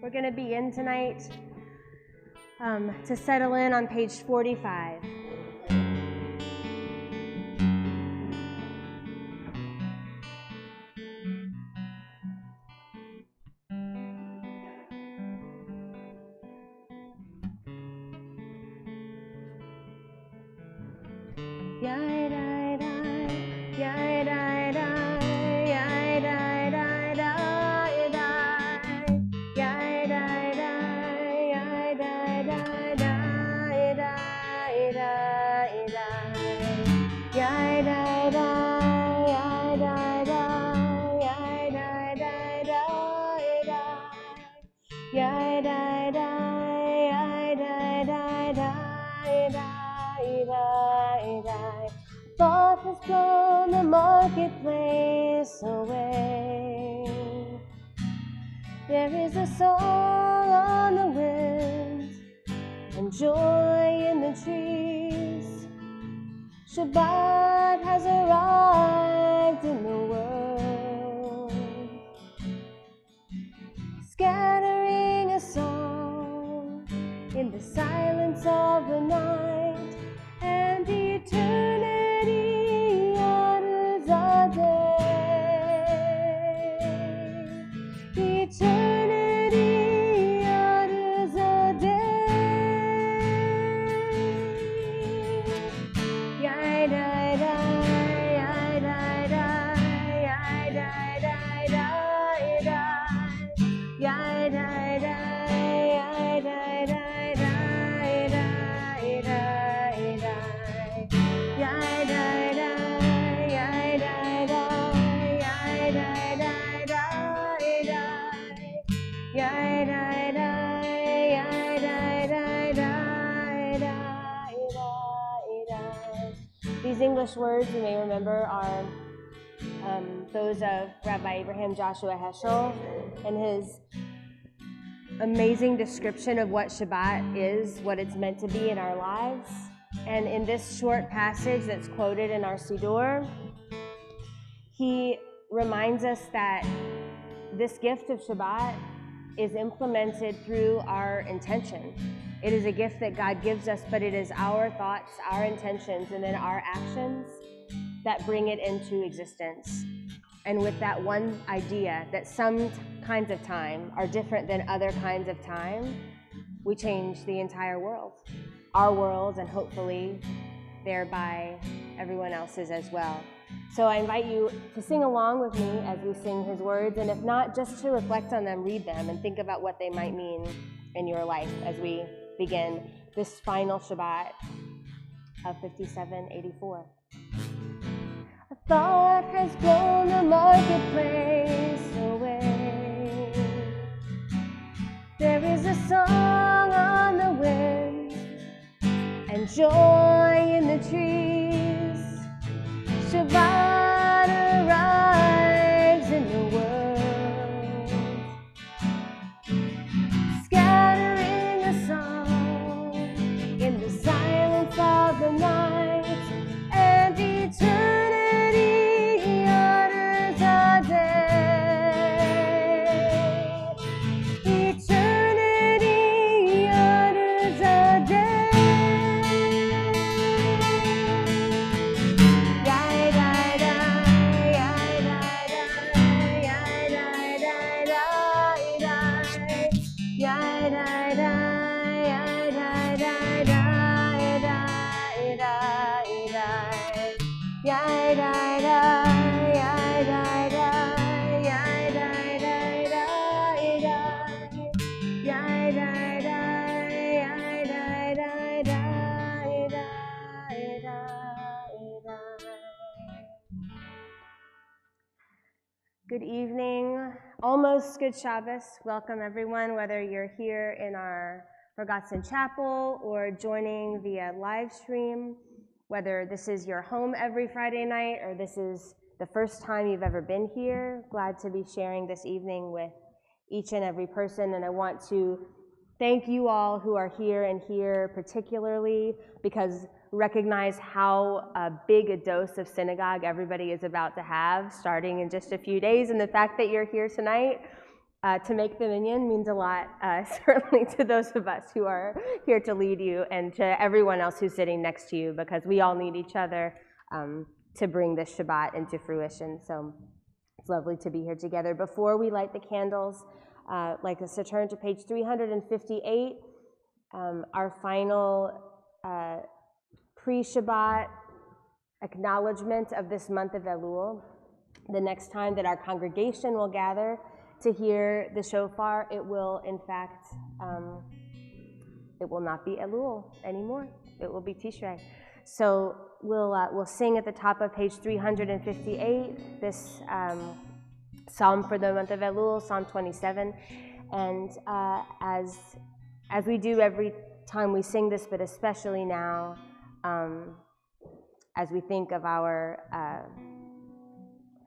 We're going to begin tonight to settle in on page 45. Thought has blown the marketplace away. There is a song on the wind and joy in the trees. Shabbat has arrived in the world, scattering a song in the silence of the night, and eternity utters a day. Eternity utters a day. Yai dai dai, yai dai dai, yai dai dai dai dai, yai dai dai, yai dai dai dai dai dai dai, yai dai dai, yai dai dai, yai dai dai dai dai, yai dai dai, yai dai dai dai dai dai. These English words, you may remember, are those of Rabbi Abraham Joshua Heschel and his amazing description of what Shabbat is, what it's meant to be in our lives. And in this short passage that's quoted in our Siddur, he reminds us that this gift of Shabbat is implemented through our intention. It is a gift that God gives us, but it is our thoughts, our intentions, and then our actions that bring it into existence. And with that one idea that some kinds of time are different than other kinds of time, we change the entire world, our world, and hopefully thereby everyone else's as well. So I invite you to sing along with me as we sing his words, and if not, just to reflect on them, read them, and think about what they might mean in your life as we begin this final Shabbat of 5784. A thought has blown the marketplace away. There is a song on the wind and joy in the trees. Shabbat arrives in the world, scattering a song in the silence of the night, and eternity utters a day. Eternity utters a day. Good evening, almost good Shabbos. Welcome everyone, whether you're here in our Forgotten Chapel or joining via live stream, whether this is your home every Friday night or this is the first time you've ever been here. Glad to be sharing this evening with each and every person, and I want to thank you all who are here and here particularly because recognize how big a dose of synagogue everybody is about to have starting in just a few days, and the fact that you're here tonight to make the minyan means a lot, certainly to those of us who are here to lead you and to everyone else who's sitting next to you, because we all need each other to bring this Shabbat into fruition. So it's lovely to be here together. Before we light the candles, I'd like us to turn to page 358, our final pre-Shabbat acknowledgement of this month of Elul. The next time that our congregation will gather to hear the shofar, it will, in fact, it will not be Elul anymore. It will be Tishrei. So we'll sing at the top of page 358 this psalm for the month of Elul, Psalm 27. And as we do every time we sing this, but especially now, as we think of our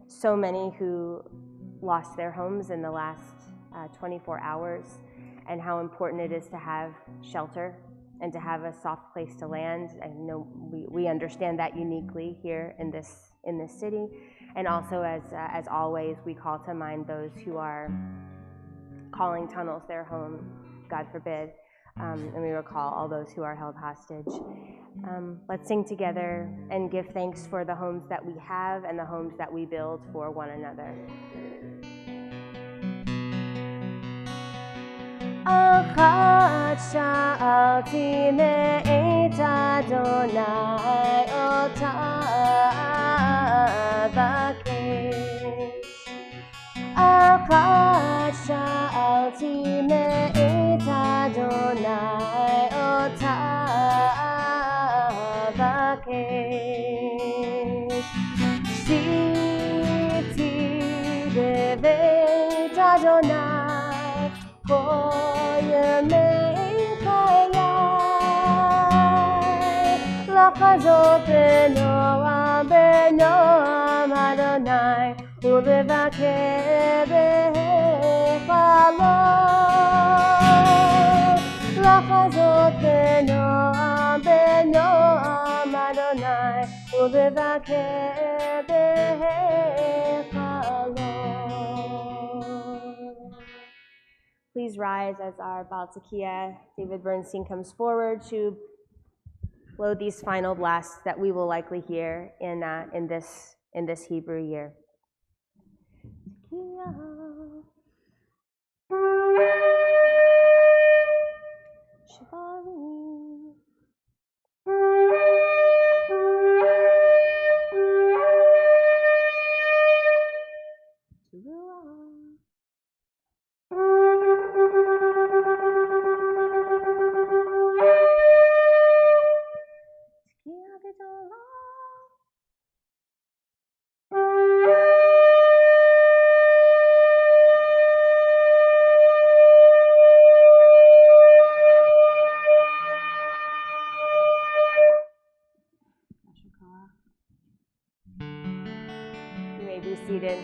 so many who lost their homes in the last 24 hours, and how important it is to have shelter and to have a soft place to land. I know we understand that uniquely here in this city, and also as always, we call to mind those who are calling tunnels their home, God forbid. And we recall all those who are held hostage. Let's sing together and give thanks for the homes that we have and the homes that we build for one another. Achat sha'alti me'et Adonai ota avakesh. Achat sha'alti me'et Adonai ota avakesh. Siti bebeit Adonai kol yemei chayai. Lachazot benoam Adonai ולבקר בחלום. לחזות בנועם אדוני ולבקר בחלום. Please please rise as our Baal Tekiah, David Bernstein, comes forward to blow these final blasts that we will likely hear in this Hebrew year. You may be seated.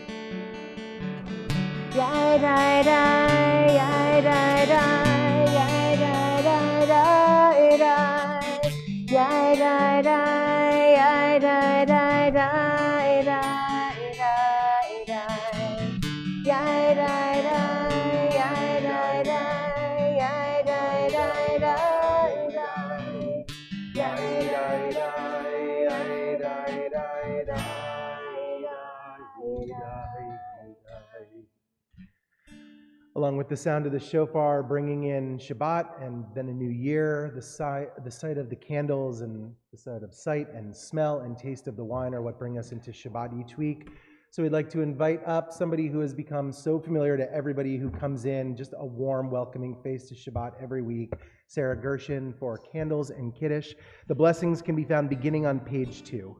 Along with the sound of the shofar bringing in Shabbat and then a new year, the sight of the candles and the sight of sight and smell and taste of the wine are what bring us into Shabbat each week. So we'd like to invite up somebody who has become so familiar to everybody who comes in, just a warm, welcoming face to Shabbat every week, Sarah Gershon, for candles and Kiddush. The blessings can be found beginning on page 2.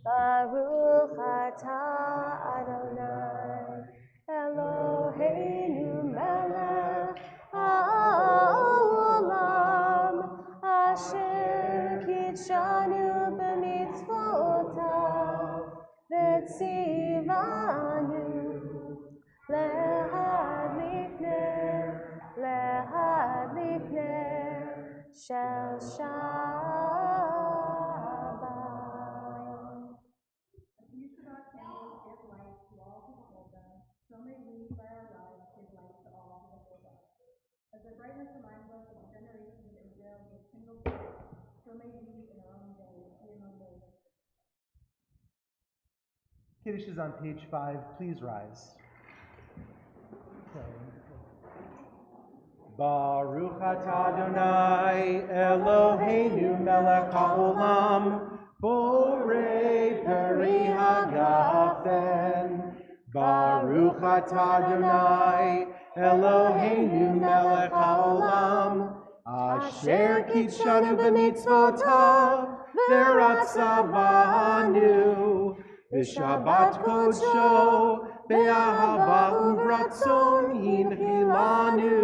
Baruch atah Adonai Eloheinu melech haolam asher kitshanu b'mitzvotav v'tzivanu lehadlifnei shel Shabbat. So may we, by our lives, give light to all who behold us. As their brightness reminds us of the generations of Israel who have kindled light, so may we, in our own day, be among those. Kiddush is on page 5. Please rise. Baruch atah Adonai Eloheinu melech haolam borei peri hagafen. Baruch atah Adonai Eloheinu melech haolam asher kitshanu b'mitzvotav v'ratzavanu v'shabbat kodsho be'ahava uvratzon hinchilanu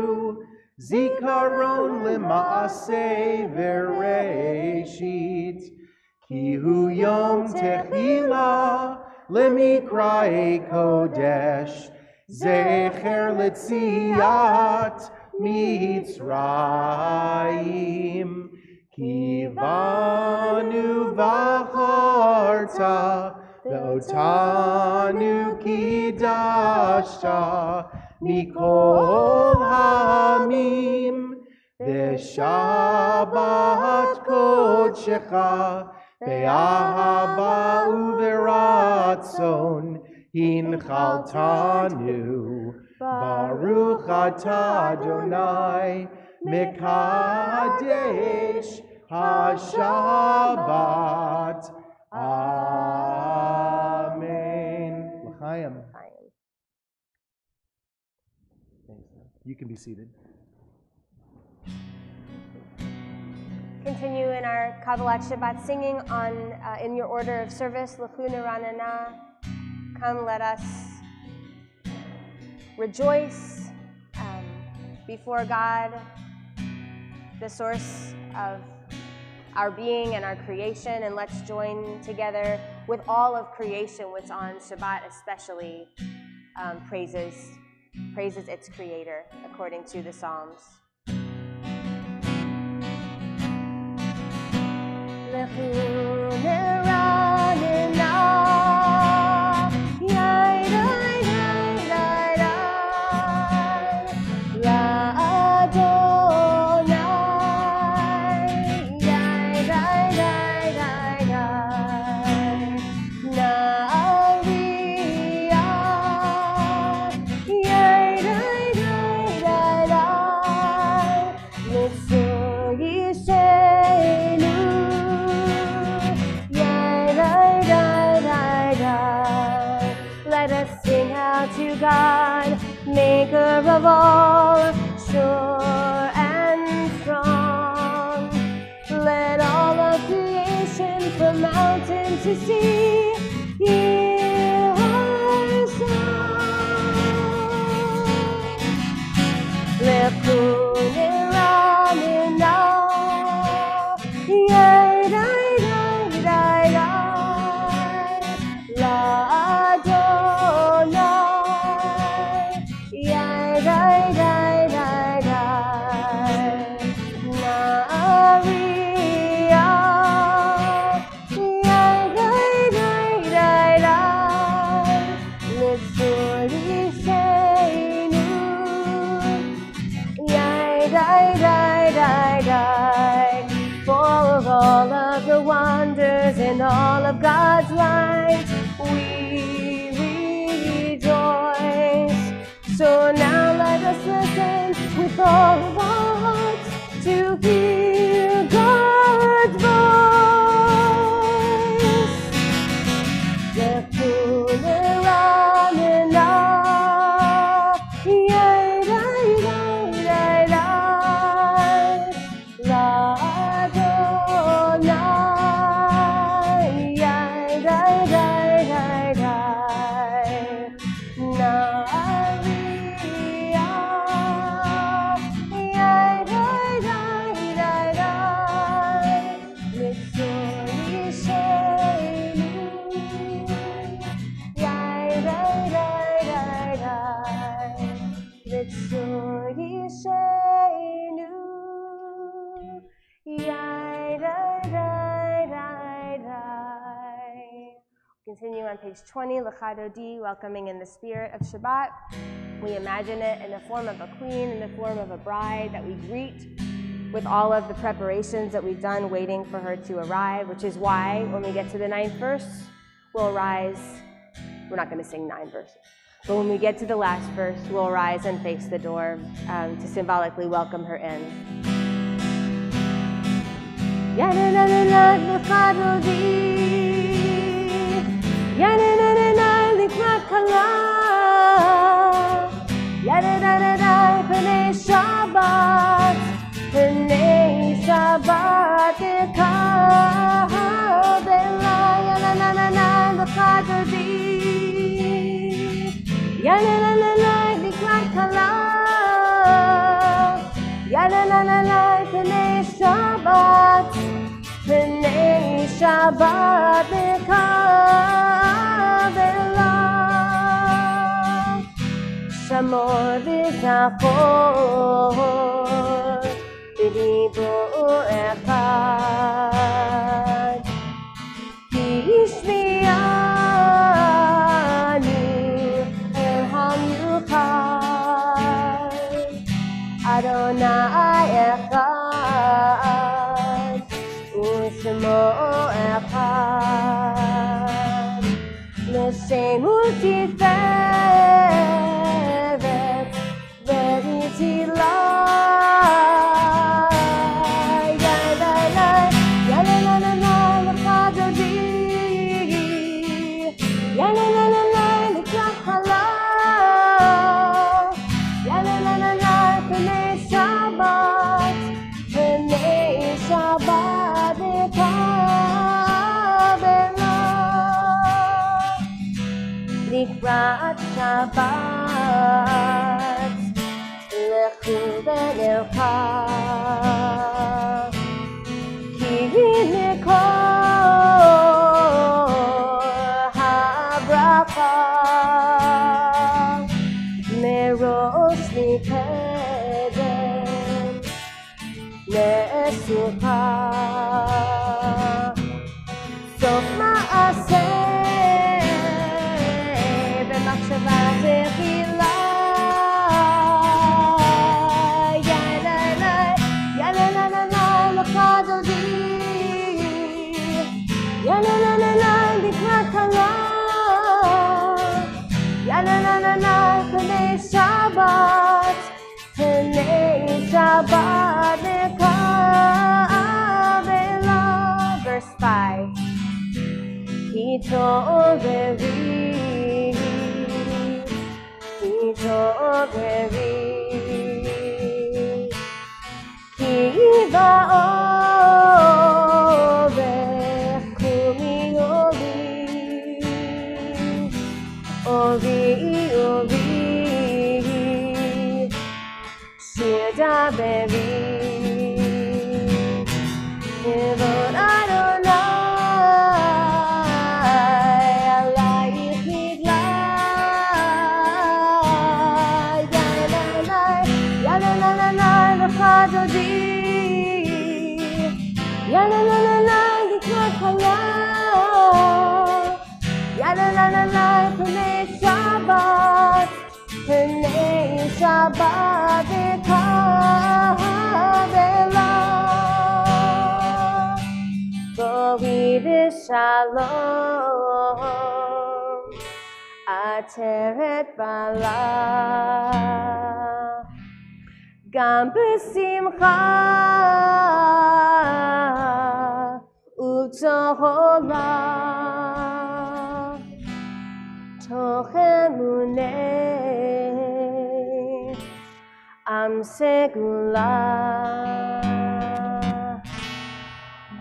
zikaron lema'aseh v'reishit ki hu yom techila lemikrae kodesh zecher letziat mitzrayim kivanu v'acharta ve'otanu kidashta mikol hamim v'shabbat kodshecha be'ahava uveratzon hinchaltanu. Baruch atah Adonai mekadesh hashabbat. Amen. L'chaim. Thanks. You can be seated. Continue in our Kabbalat Shabbat singing on in your order of service, L'chunu Ranana. Come, let us rejoice before God, the source of our being and our creation, and let's join together with all of creation, which on Shabbat especially praises its creator, according to the Psalms. To God, maker of all, sure and strong. Let all of creation from mountain to sea hear our song. L'chunu Ranana, yai dai dai dai dai, l'Adonai. Wonders in all of God's light, we rejoice. So now let us listen with all of our hearts to hear God's voice. L'chunu Ranana, yai dai dai dai dai, l'Adonai. Continue on page 20, L'chadodi, welcoming in the spirit of Shabbat. We imagine it in the form of a queen, in the form of a bride that we greet with all of the preparations that we've done waiting for her to arrive, which is why when we get to the 9th verse, we'll rise. We're not going to sing 9 verses, but when we get to the last verse, we'll rise and face the door to symbolically welcome her in. Ya-da-da-da-da, likrat kala. Ya-da-da-da-da, p'nei Shabbat, p'nei Shabbat ekabela. Ya-da-da-da-da, likrat odi. Ya-da-da-da-da, likrat kala. Ya-da-da-da-da, p'nei Shabbat, p'nei Shabbat ekabela. Shamor v'zachor b'dibur echad, ki yishmi'ani el hamiuchad, Adonai echad u'shmo echad, l'shem u'tiferet v'tila. Ya-la-la-la-la, לקראת שבת, לכו ונלכה, כי הנה כל הברכה, מראש מקדם לסוכה, סוף מעשה במחשבה תחילה, יא-לה-לה-לה לך דודי, יא-לה-לה-לה לקראת כלה, יא-לה-לה-לה פני שבת, פני שבת נקבלה. Verse 5. התעוררי, התעוררי, כי באורך קומי אורי, אורי, אורי, שיר דברי, כבוד אדוני עלייך נגלה, יא-לה-לה-לה לך דודי, יא-לה-לה-לה לקראת כלה, יא-לה-לה-לה פני שבת, פני שבת נקבלה. בואי בשלום, עטרת בעלה, גם בשמחה ובטהרה, תוך אמונה עם סגולה,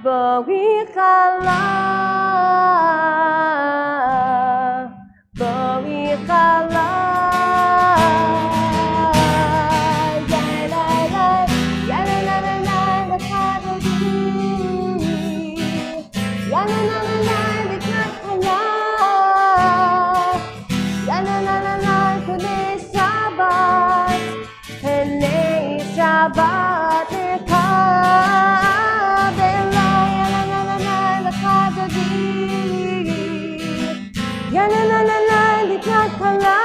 בואי כלה, בואי כלה, יא-לה-לה-לה לך דודי, יא-לה-לה-לה לקראת כלה, יא-לה-לה-לה פני שבת, פני שבת נקבלה, יא-לה-לה-לה לך דודי, יא-לה-לה-לה לקראת כלה,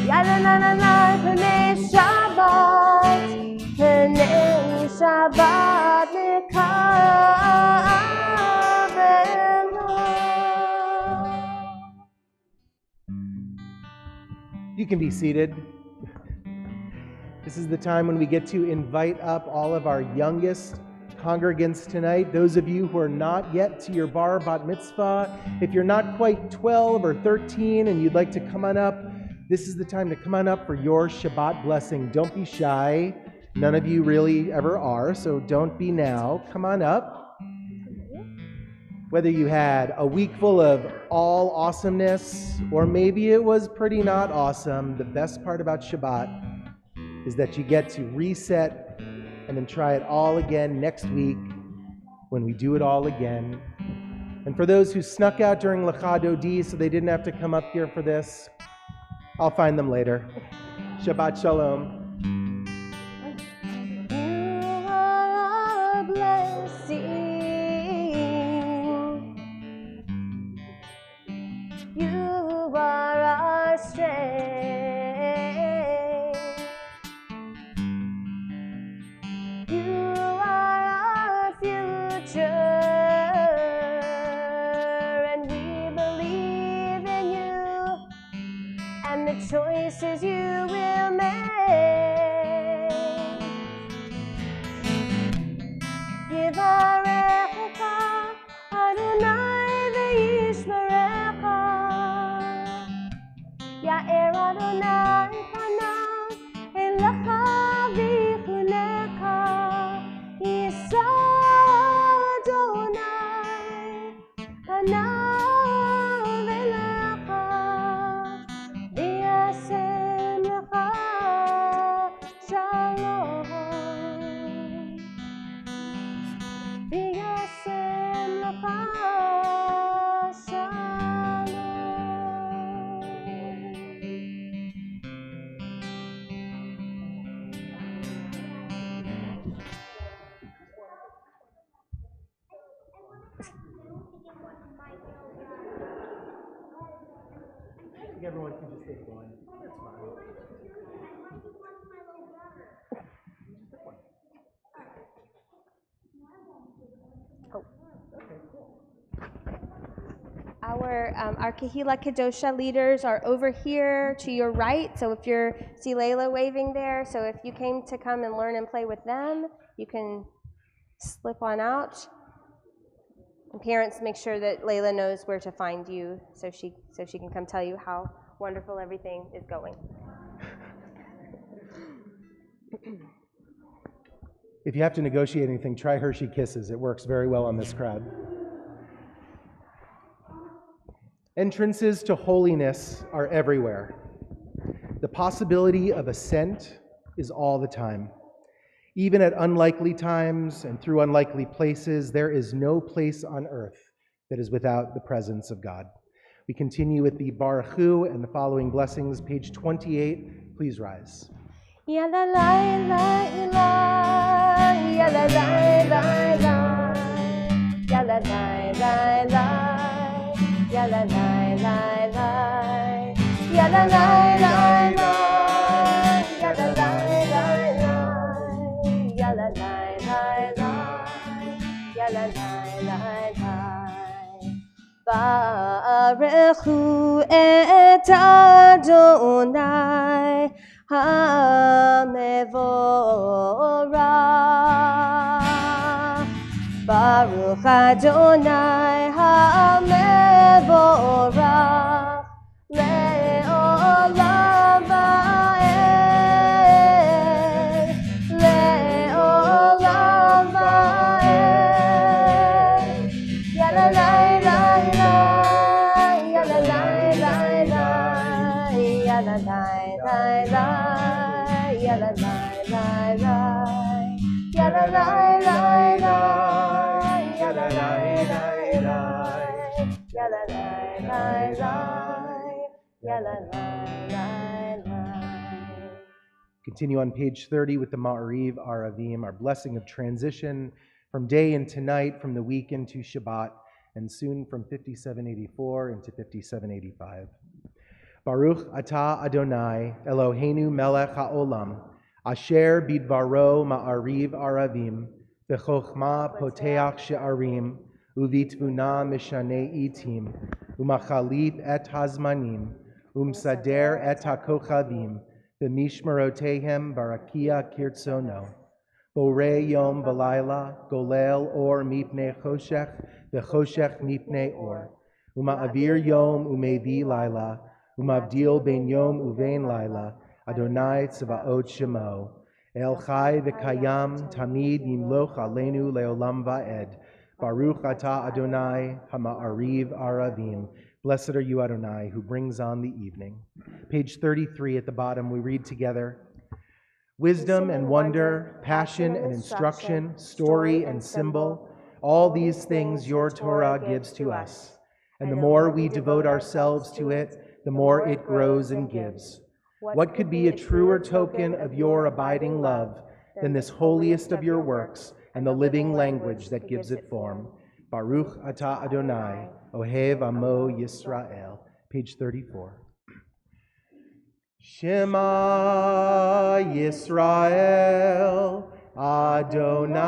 יא-לה-לה-לה פני שבת, פני שבת נקבלה. You can be seated. This is the time when we get to invite up all of our youngest congregants tonight. Those of you who are not yet to your bar bat mitzvah, if you're not quite 12 or 13 and you'd like to come on up, this is the time to come on up for your Shabbat blessing. Don't be shy. None of you really ever are, so don't be now. Come on up. Whether you had a week full of all awesomeness, or maybe it was pretty not awesome, the best part about Shabbat is that you get to reset and then try it all again next week when we do it all again. And for those who snuck out during Lecha Dodi so they didn't have to come up here for this, I'll find them later. Shabbat Shalom. You are a blessing. You are our strength. You are our future, and we believe in you and the choices you will make. Yivarecha Adonai v'yishmerecha, Ya'er Adonai panav elecha v'yichunecha, Yisa Adonai panav elecha think everyone can just take one. That's fine. Oh. Okay, cool. Our Kehila Kadosha leaders are over here to your right. So if you see Layla waving there, so if you came to come and learn and play with them, you can slip on out. And parents, make sure that Layla knows where to find you so she can come tell you how wonderful everything is going. If you have to negotiate anything, try Hershey Kisses. It works very well on this crowd. Entrances to holiness are everywhere. The possibility of ascent is all the time. Even at unlikely times and through unlikely places, there is no place on earth that is without the presence of God. We continue with the Baruch Hu and the following blessings, page 28. Please rise. Ya la la la la, ya la la la la, ya la la la la, ya la la la la, ya la la la la, ya la la la la, ya la la la la, ya la la la la. Baruch Hu et Adonai HaMevorach. Baruch Adonai HaMevorach le'olam va'ed, le'olam va'ed. Ya la la la la, ya la la la la, ya la la la la, ya la la la la, ya la la la la, ya la la la la, ya la la la la, ya la la la la. Continue on page 30 with the Ma'ariv Aravim, our blessing of transition from day into night, from the week into Shabbat, and soon from 5784 into 5785. Baruch atah Adonai, Eloheinu melech haolam, asher bidvaro ma'ariv aravim, v'chochma poteach she'arim, uvitvuna mishanei itim, umachalif et hazmanim, umsader et hakochavim, v'mishmerotehem barakia kirtzono. Borei yom v'layla, golel or mipnei choshech, v'choshech mipnei or. Uma'avir yom umevi layla, umavdil ben yom uvein layla, Adonai tzvaot shemo. El chai v'kayam, tamid yimloch aleinu leolam va'ed. Baruch atah Adonai, hama'ariv aravim. Blessed are you, Adonai, who brings on the evening. Page 33 at the bottom, we read together. Wisdom and wonder, passion and instruction, story and symbol, all these things your Torah gives to us. And the more we devote ourselves to it, the more it grows and gives. What could be a truer token of your abiding love than this holiest of your works and the living language that gives it form? Baruch atah Adonai, Ohev Amo Yisrael. Page 34. Shema Yisrael, Adonai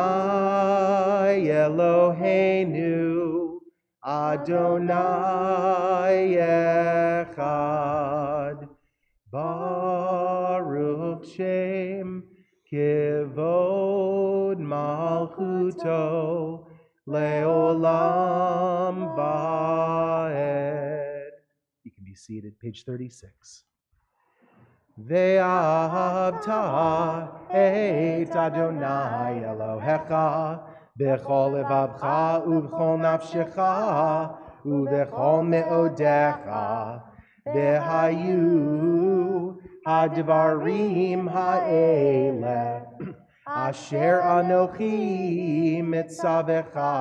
Eloheinu, Adonai Echad. Baruch Shem Kivod Malchuto Leolam Vaed. You can be seated, page 36. Ve'ahavta et Adonai Elohecha b'chol levavcha u'b'chol nafshecha u'b'chol me'odecha ve'hayu hadvarim ha'eleh asher anochi mitzavecha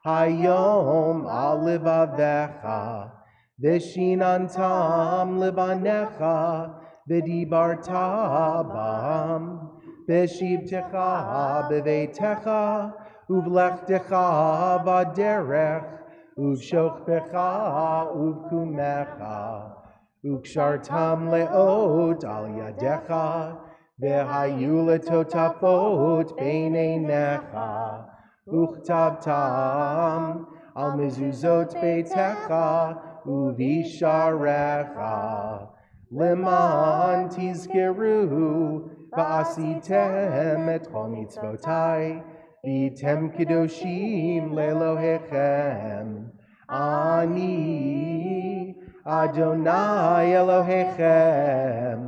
hayom al levavecha Vishinantam libanecha, vidibarta bam, vishivtecha bevetecha, uvlechtecha baderech, ובשוכבך ובקומך, וקשרתם לאות על ידיך, והיו לטוטפות בין עיניך, וכתבתם על מזוזות ביתך ובשעריך, למען תזכרו ועשיתם את כל מצוותיי, והייתם קדושים לאלוהיכם. אני אדוני אלוהיכם,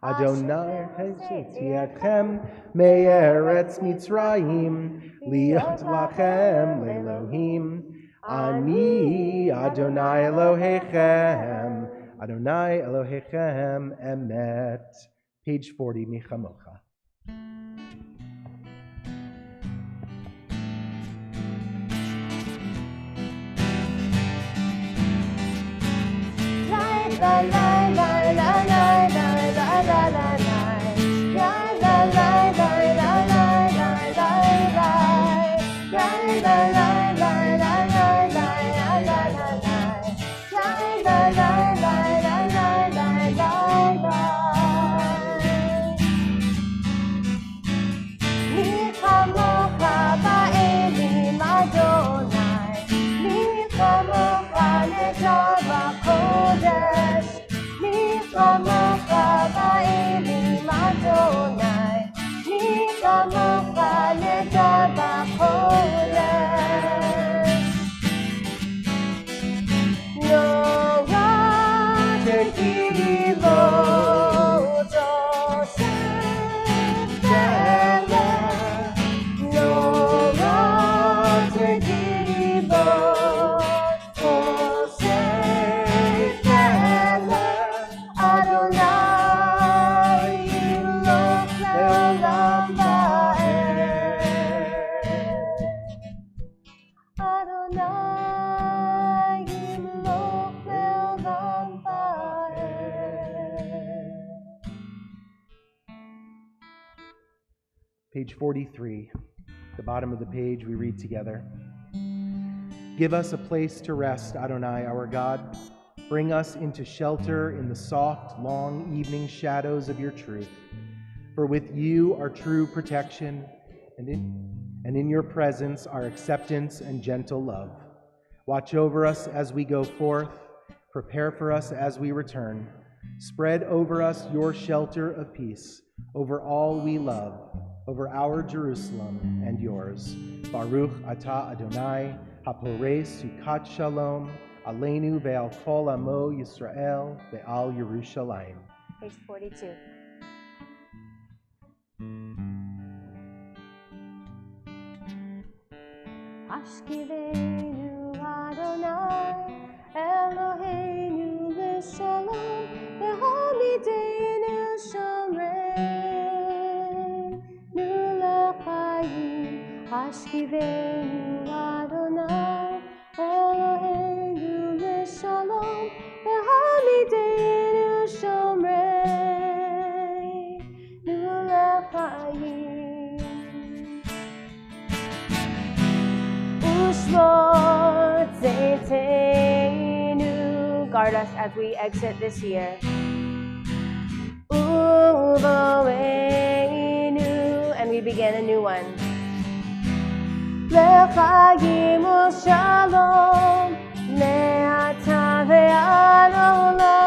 אדוני הוצאתי אתכם מארץ מצרים, להיות לכם לאלוהים. אני אדוני אלוהיכם, אדוני אלוהיכם אמת. Page 40, מחמוך. Page 43, the bottom of the page, we read together. Give us a place to rest, Adonai, our God. Bring us into shelter in the soft, long evening shadows of your truth. For with you are true protection, and in your presence are acceptance and gentle love. Watch over us as we go forth. Prepare for us as we return. Spread over us your shelter of peace, over all we love, over our Jerusalem and yours. Baruch atah Adonai, haporei sukat shalom, aleinu ve'al kol amo Yisrael ve'al Yerushalayim. Page 42. Ashkivenu Adonai, Eloheinu l'shalom, v'hamidenu shomreinu l'chayim. Ashkivenu Adonai, Eloheinu l'shalom, v'hamidenu shomreinu l'chayim. Guard us as we exit this year. And we begin a new one. L'chayim u'shalom, le'ata ve'ad olam.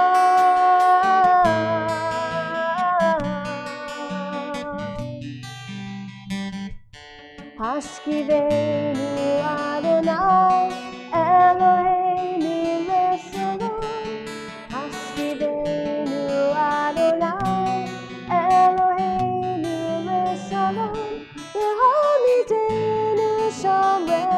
Hashkivenu Adonai, Eloheinu l'shalom. Hashkivenu Adonai, Eloheinu l'shalom. V'hamidenu shomreinu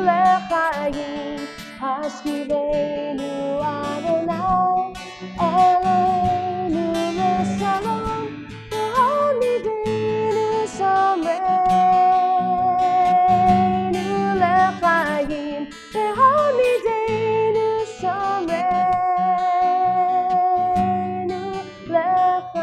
l'chayim. Hashkivenu Adonai, Eloheinu l'shalom. V'hamidenu shomreinu l'chayim. V'hamidenu shomreinu l'chayim.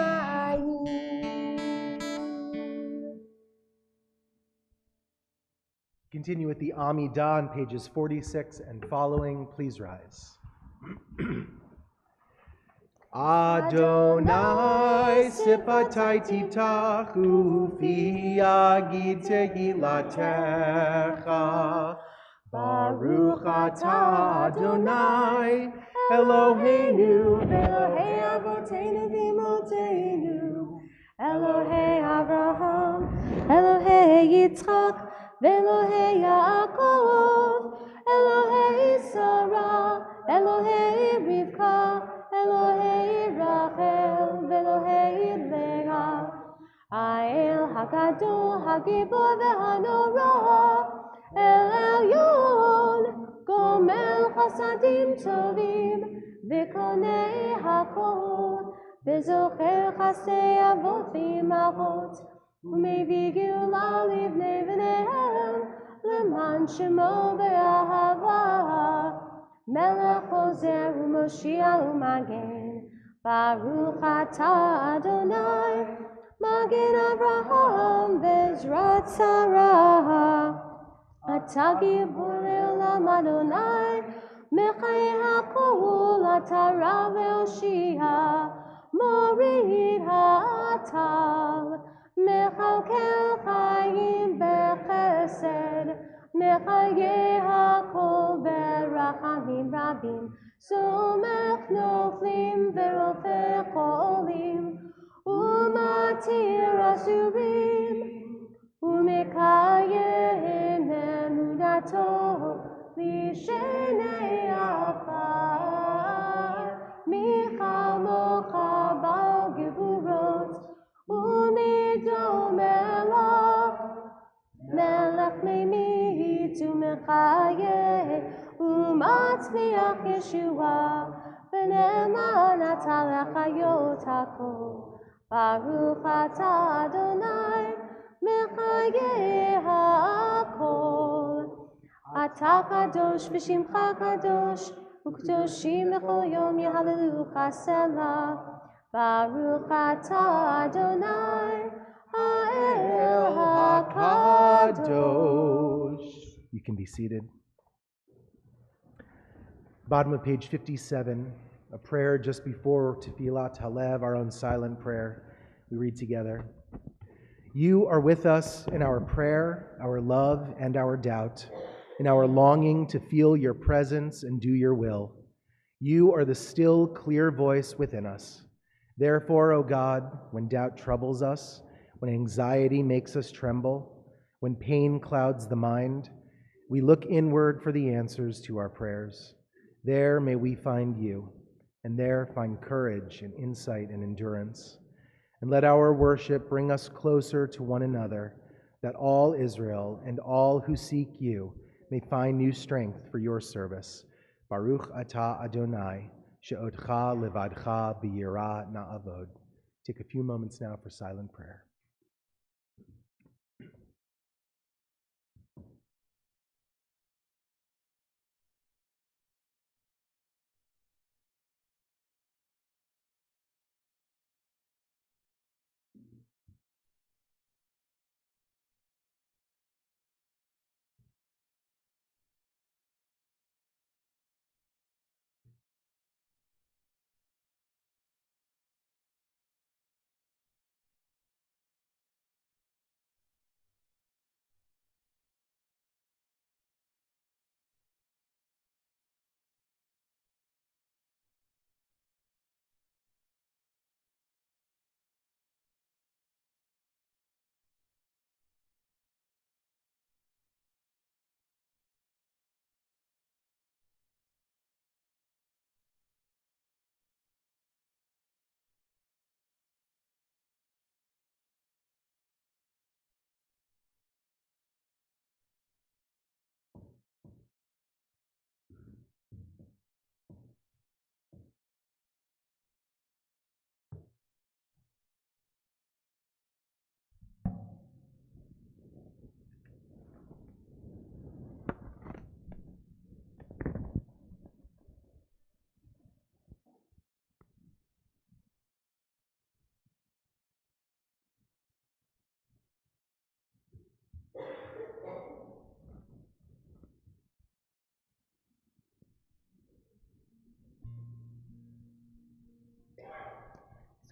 continue with the Amidah on pages 46 and following. Please rise. Adonai sifatai tiftach ufi yagid tehilatecha. Baruch atah Adonai Eloheinu v'Elohei avoteinu v'imotzeinu Elohei Avraham Elohei Yitzchak v'Elohei Yaakov Elohei Sarah Elohei Rivka Elohei Rachel v'Elohei Leah Ha'el HaGadol HaGibor v'Hanorah El Elyon, Gomel Chasadim Tovim, V'konei Hakol, V'zocher Chasei Avot V'imachot, U'mevi Geula Livnei V'neihem, L'man Shemo V'ahava, Melech Ozer U'Moshiach U'Magen, Baruch Atah Adonai, Magen Avraham V'ezrat Sarah. אתה גיבור לעולם אדוני, מחיי הכול אתה רב והושיע, מוריד העטל, מכלכל חיים בחסד, מחיי הכל ברחמים רבים, סומך נופלים ורופא חולים, ומתיר אסורים, ומקיים אמונתו לשני עפר, מי כמוך בעל גבורות, ומדום מלך, מלך ממית ומחיה, ומצליח ישועה, ונאמן אתה לחיות הכל. ברוך אתה אדוני מחיי הכל. אתה קדוש ושמך קדוש, וקדושים בכל יום יהללוך סלה. ברוך אתה אדוני האל הקדוש. You can be seated. Bottom of page 57, a prayer just before Tefillat Halev, our own silent prayer. We read together. You are with us in our prayer, our love, and our doubt, in our longing to feel your presence and do your will. You are the still, clear voice within us. Therefore, O God, when doubt troubles us, when anxiety makes us tremble, when pain clouds the mind, we look inward for the answers to our prayers. There may we find you, and there find courage and insight and endurance. And let our worship bring us closer to one another, that all Israel and all who seek you may find new strength for your service. Baruch atah Adonai, she'odcha levadcha b'yirah na'avod. Take a few moments now for silent prayer.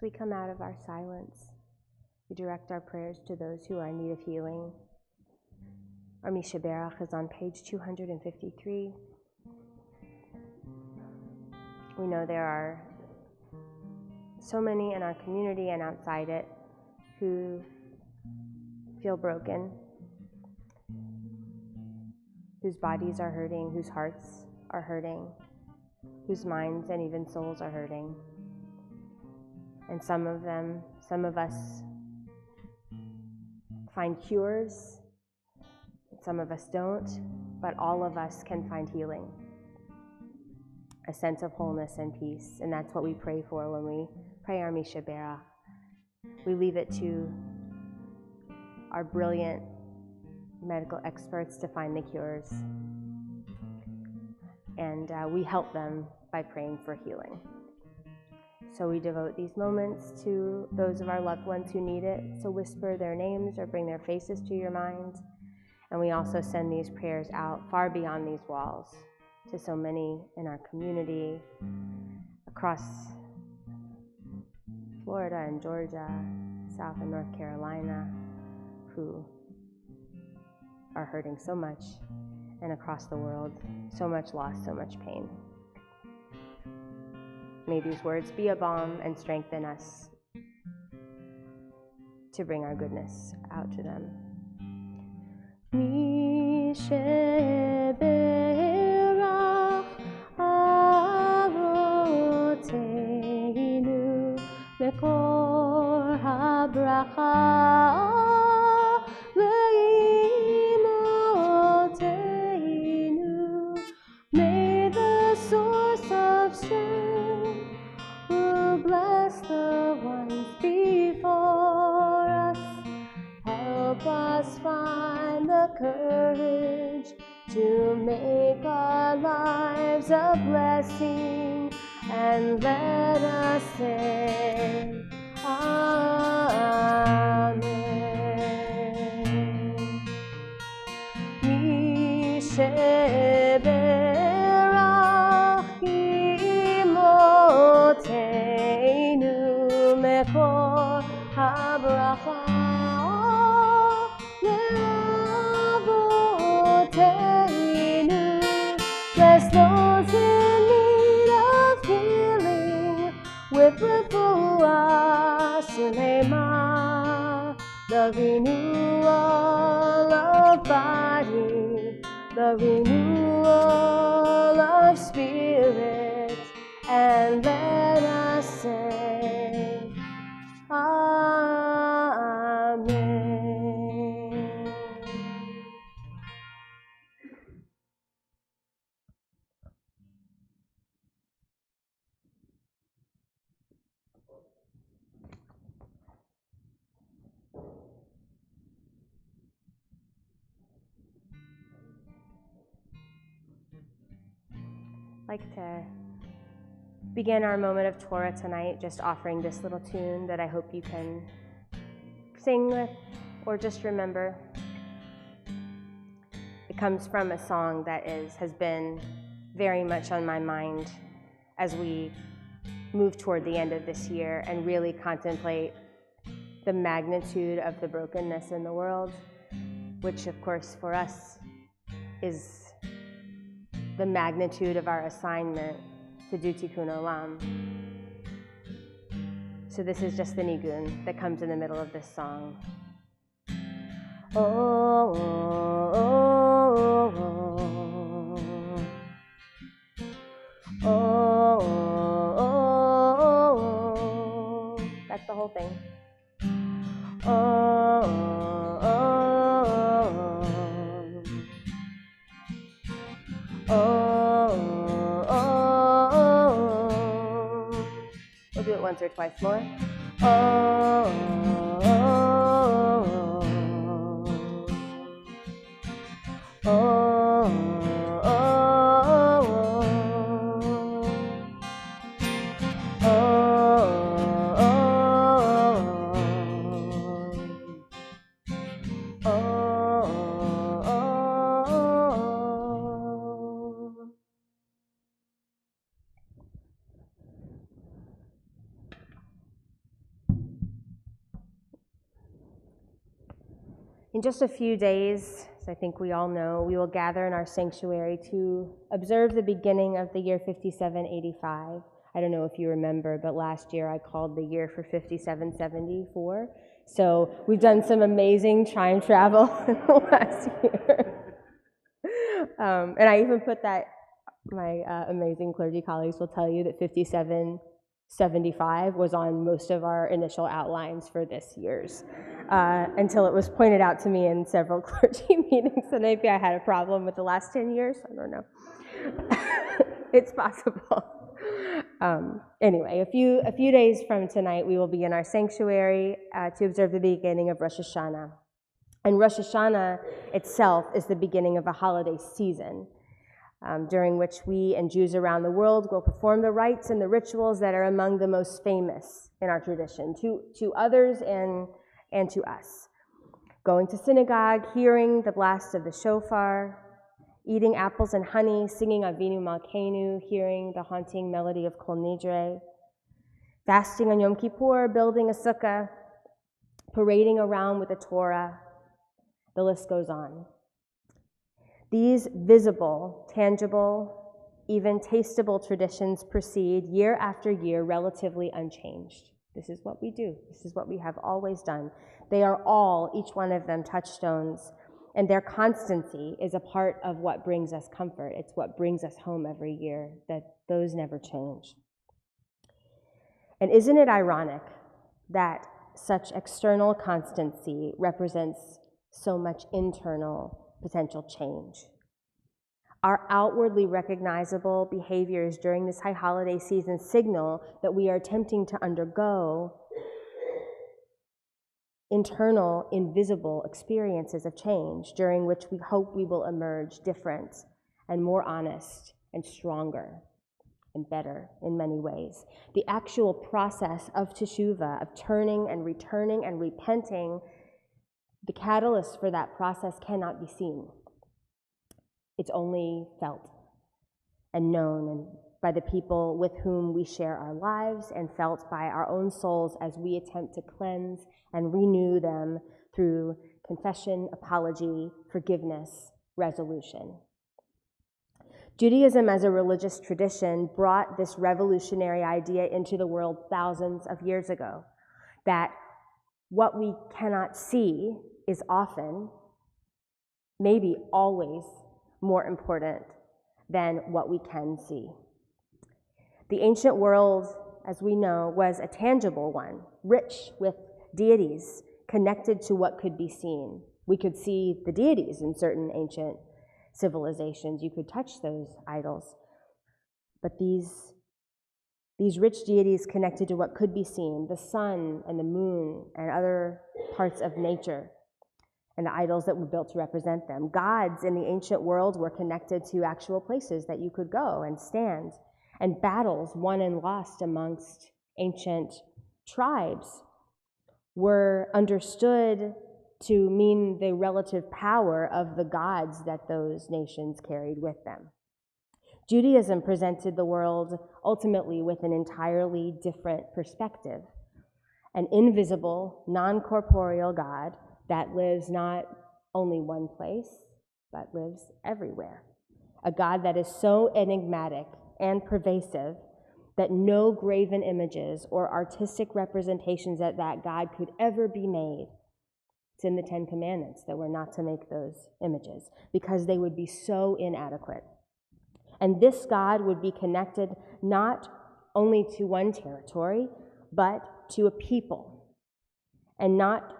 we come out of our silence, we direct our prayers to those who are in need of healing. Our Mishaberach is on page 253. We know there are so many in our community and outside it who feel broken, whose bodies are hurting, whose hearts are hurting, whose minds and even souls are hurting. And some of us find cures, some of us don't, but all of us can find healing, a sense of wholeness and peace, and that's what we pray for when we pray our Mishaberach. We leave it to our brilliant medical experts to find the cures, and we help them by praying for healing. So we devote these moments to those of our loved ones who need it, so whisper their names or bring their faces to your mind, and we also send these prayers out far beyond these walls to so many in our community, across Florida and Georgia, South and North Carolina, who are hurting so much, and across the world, so much loss, so much pain. May these words be a balm and strengthen us to bring our goodness out to them. Misheberach avoteinu mekor habracha leimoteinu. May the source of strength who bless the ones before us help us find the courage to make our lives a blessing, and let us say Amen. Misheberach imoteinu mekor habracha leavoteinu. Bless those in need of healing with refuah shlema, the renewal of body, the renewal of spirit, and let us say Amen. I'd like to begin our moment of Torah tonight just offering this little tune that I hope you can sing with or just remember. It comes from a song that has been very much on my mind as we move toward the end of this year and really contemplate the magnitude of the brokenness in the world, which of course for us is the magnitude of our assignment to do Tikkun Olam. So this is just the nigun that comes in the middle of this song. Oh, oh, oh, oh, oh, oh. That's the whole thing. Oh, oh, oh, oh, oh. We'll do it once or twice more. Oh, oh, oh, oh, In just a few days, as I think we all know, we will gather in our sanctuary to observe the beginning of the year 5785. I don't know if you remember, but last year I called the year for 5774. So we've done some amazing time travel in the last year. And I even put that, my amazing clergy colleagues will tell you that 5775 was on most of our initial outlines for this year's, until it was pointed out to me in several clergy meetings. So maybe I had a problem with the last 10 years. I don't know. It's possible. Anyway, a few days from tonight, we will be in our sanctuary to observe the beginning of Rosh Hashanah. And Rosh Hashanah itself is the beginning of a holiday season, during which we and Jews around the world will perform the rites and the rituals that are among the most famous in our tradition, to others and to us. Going to synagogue, hearing the blast of the shofar, eating apples and honey, singing Avinu Malkeinu, hearing the haunting melody of Kol Nidre, fasting on Yom Kippur, building a sukkah, parading around with a Torah. The list goes on. These visible, tangible, even tasteable traditions proceed year after year relatively unchanged. This is what we do. This is what we have always done. They are all, each one of them, touchstones, and their constancy is a part of what brings us comfort. It's what brings us home every year, that those never change. And isn't it ironic that such external constancy represents so much internal potential change? Our outwardly recognizable behaviors during this high holiday season signal that we are attempting to undergo internal, invisible experiences of change, during which we hope we will emerge different and more honest and stronger and better in many ways. The actual process of teshuvah, of turning and returning and repenting, the catalyst for that process cannot be seen. It's only felt and known by the people with whom we share our lives, and felt by our own souls as we attempt to cleanse and renew them through confession, apology, forgiveness, resolution. Judaism as a religious tradition brought this revolutionary idea into the world thousands of years ago, that what we cannot see is often, maybe always, more important than what we can see. The ancient world, as we know, was a tangible one, rich with deities connected to what could be seen. We could see the deities in certain ancient civilizations. You could touch those idols. But these rich deities connected to what could be seen, the sun and the moon and other parts of nature, and the idols that were built to represent them. Gods in the ancient world were connected to actual places that you could go and stand, and battles won and lost amongst ancient tribes were understood to mean the relative power of the gods that those nations carried with them. Judaism presented the world ultimately with an entirely different perspective, an invisible, non-corporeal God that lives not only one place, but lives everywhere. A God that is so enigmatic and pervasive that no graven images or artistic representations of that God could ever be made. It's in the Ten Commandments that we're not to make those images, because they would be so inadequate. And this God would be connected not only to one territory, but to a people, and not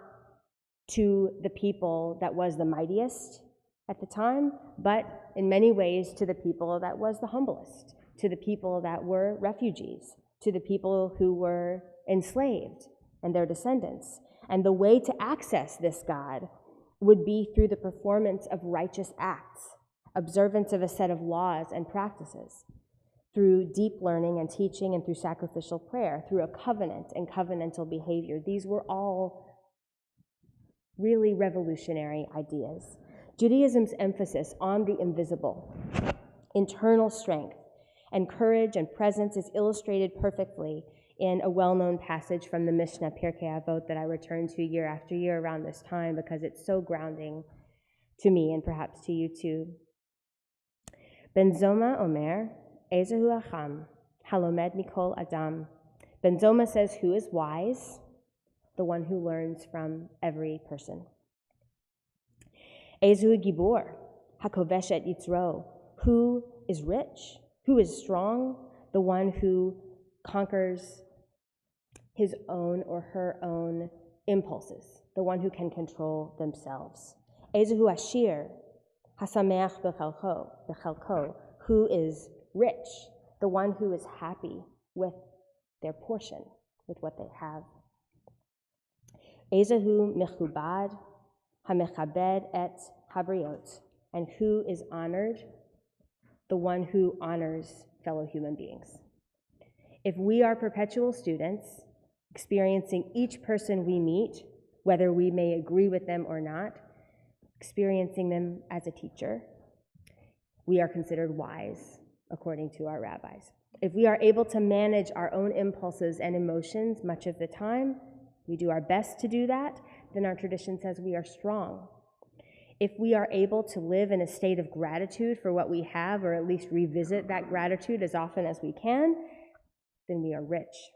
to the people that was the mightiest at the time, but in many ways to the people that was the humblest, to the people that were refugees, to the people who were enslaved and their descendants. And the way to access this God would be through the performance of righteous acts, observance of a set of laws and practices, through deep learning and teaching, and through sacrificial prayer, through a covenant and covenantal behavior. These were all really revolutionary ideas. Judaism's emphasis on the invisible, internal strength, and courage and presence is illustrated perfectly in a well-known passage from the Mishnah, Pirkei Avot, that I return to year after year around this time because it's so grounding to me and perhaps to you too. Ben Zoma Omer, Ezehu Acham, Halomed Mikol Adam. Ben Zoma says, who is wise? The one who learns from every person. Ezehu Gibor, Hakovesh et Yitzro. Who is rich? Who is strong? The one who conquers his own or her own impulses, the one who can control themselves. Ezehu Ashir, Hasameach Bechelko, who is rich, the one who is happy with their portion, with what they have. Ezehu Mechubad, Hamechabed et Habriot, and who is honored, the one who honors fellow human beings. If we are perpetual students, experiencing each person we meet, whether we may agree with them or not, experiencing them as a teacher, we are considered wise, according to our rabbis. If we are able to manage our own impulses and emotions much of the time, we do our best to do that, then our tradition says we are strong. If we are able to live in a state of gratitude for what we have, or at least revisit that gratitude as often as we can, then we are rich.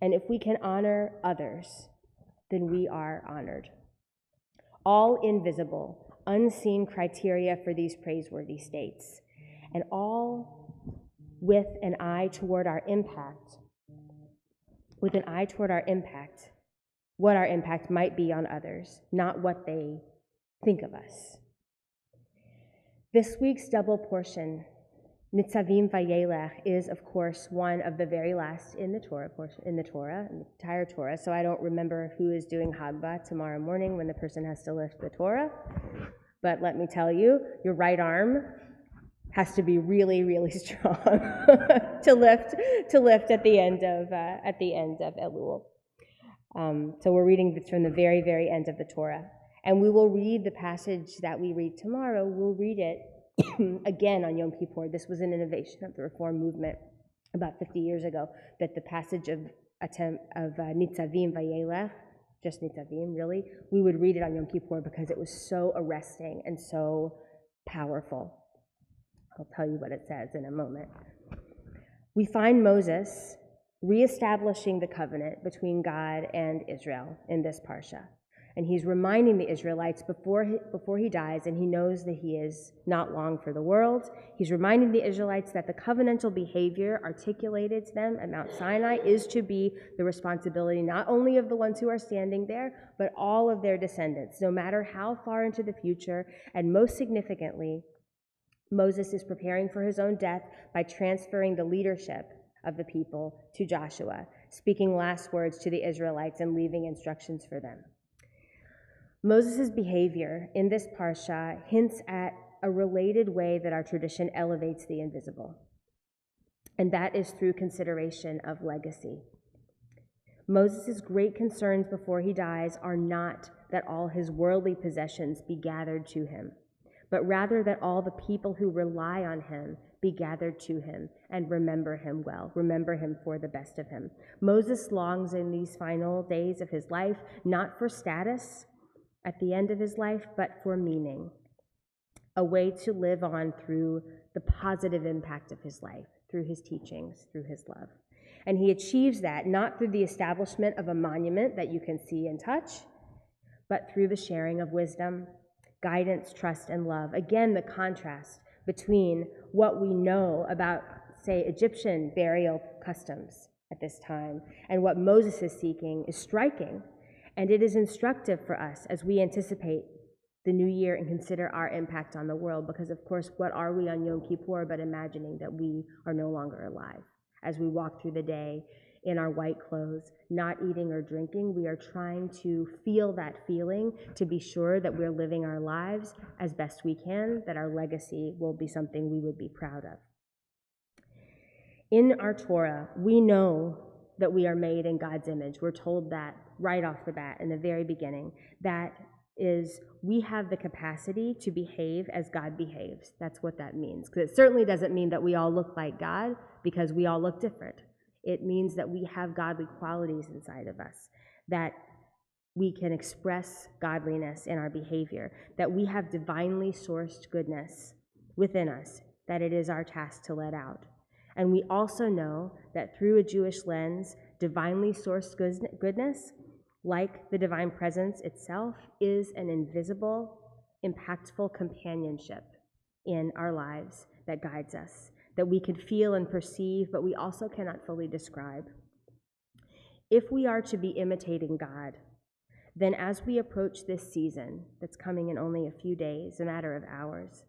And if we can honor others, then we are honored. All invisible, unseen criteria for these praiseworthy states, and all with an eye toward our impact, what our impact might be on others, not what they think of us. This week's double portion, Nitzavim Vayelech, is of course one of the very last in the Torah portion, in the entire Torah. So I don't remember who is doing Hagbah tomorrow morning when the person has to lift the Torah. But let me tell you, your right arm has to be really, really strong to lift at the end of Elul. So we're reading this from the very, very end of the Torah. And we will read the passage that we read tomorrow. We'll read it again on Yom Kippur. This was an innovation of the Reform movement about 50 years ago, that the passage of Nitzavim Vayelech, just Nitzavim really, we would read it on Yom Kippur because it was so arresting and so powerful. I'll tell you what it says in a moment. We find Moses reestablishing the covenant between God and Israel in this parsha. And he's reminding the Israelites before he dies, and he knows that he is not long for the world, he's reminding the Israelites that the covenantal behavior articulated to them at Mount Sinai is to be the responsibility not only of the ones who are standing there, but all of their descendants, no matter how far into the future. And most significantly, Moses is preparing for his own death by transferring the leadership of the people to Joshua, speaking last words to the Israelites and leaving instructions for them. Moses' behavior in this parsha hints at a related way that our tradition elevates the invisible, and that is through consideration of legacy. Moses' great concerns before he dies are not that all his worldly possessions be gathered to him, but rather that all the people who rely on him be gathered to him and remember him well, remember him for the best of him. Moses longs in these final days of his life, not for status at the end of his life, but for meaning, a way to live on through the positive impact of his life, through his teachings, through his love. And he achieves that not through the establishment of a monument that you can see and touch, but through the sharing of wisdom, guidance, trust, and love. Again, the contrast between what we know about, say, Egyptian burial customs at this time and what Moses is seeking is striking. And it is instructive for us as we anticipate the new year and consider our impact on the world, because of course, what are we on Yom Kippur but imagining that we are no longer alive? As we walk through the day in our white clothes, not eating or drinking, we are trying to feel that feeling to be sure that we're living our lives as best we can, that our legacy will be something we would be proud of. In our Torah, we know that we are made in God's image. We're told that right off the bat in the very beginning. That is, we have the capacity to behave as God behaves. That's what that means. Because it certainly doesn't mean that we all look like God, because we all look different. It means that we have godly qualities inside of us, that we can express godliness in our behavior, that we have divinely sourced goodness within us, that it is our task to let out. And we also know that through a Jewish lens, divinely sourced goodness, like the divine presence itself, is an invisible, impactful companionship in our lives that guides us, that we can feel and perceive, but we also cannot fully describe. If we are to be imitating God, then as we approach this season that's coming in only a few days, a matter of hours,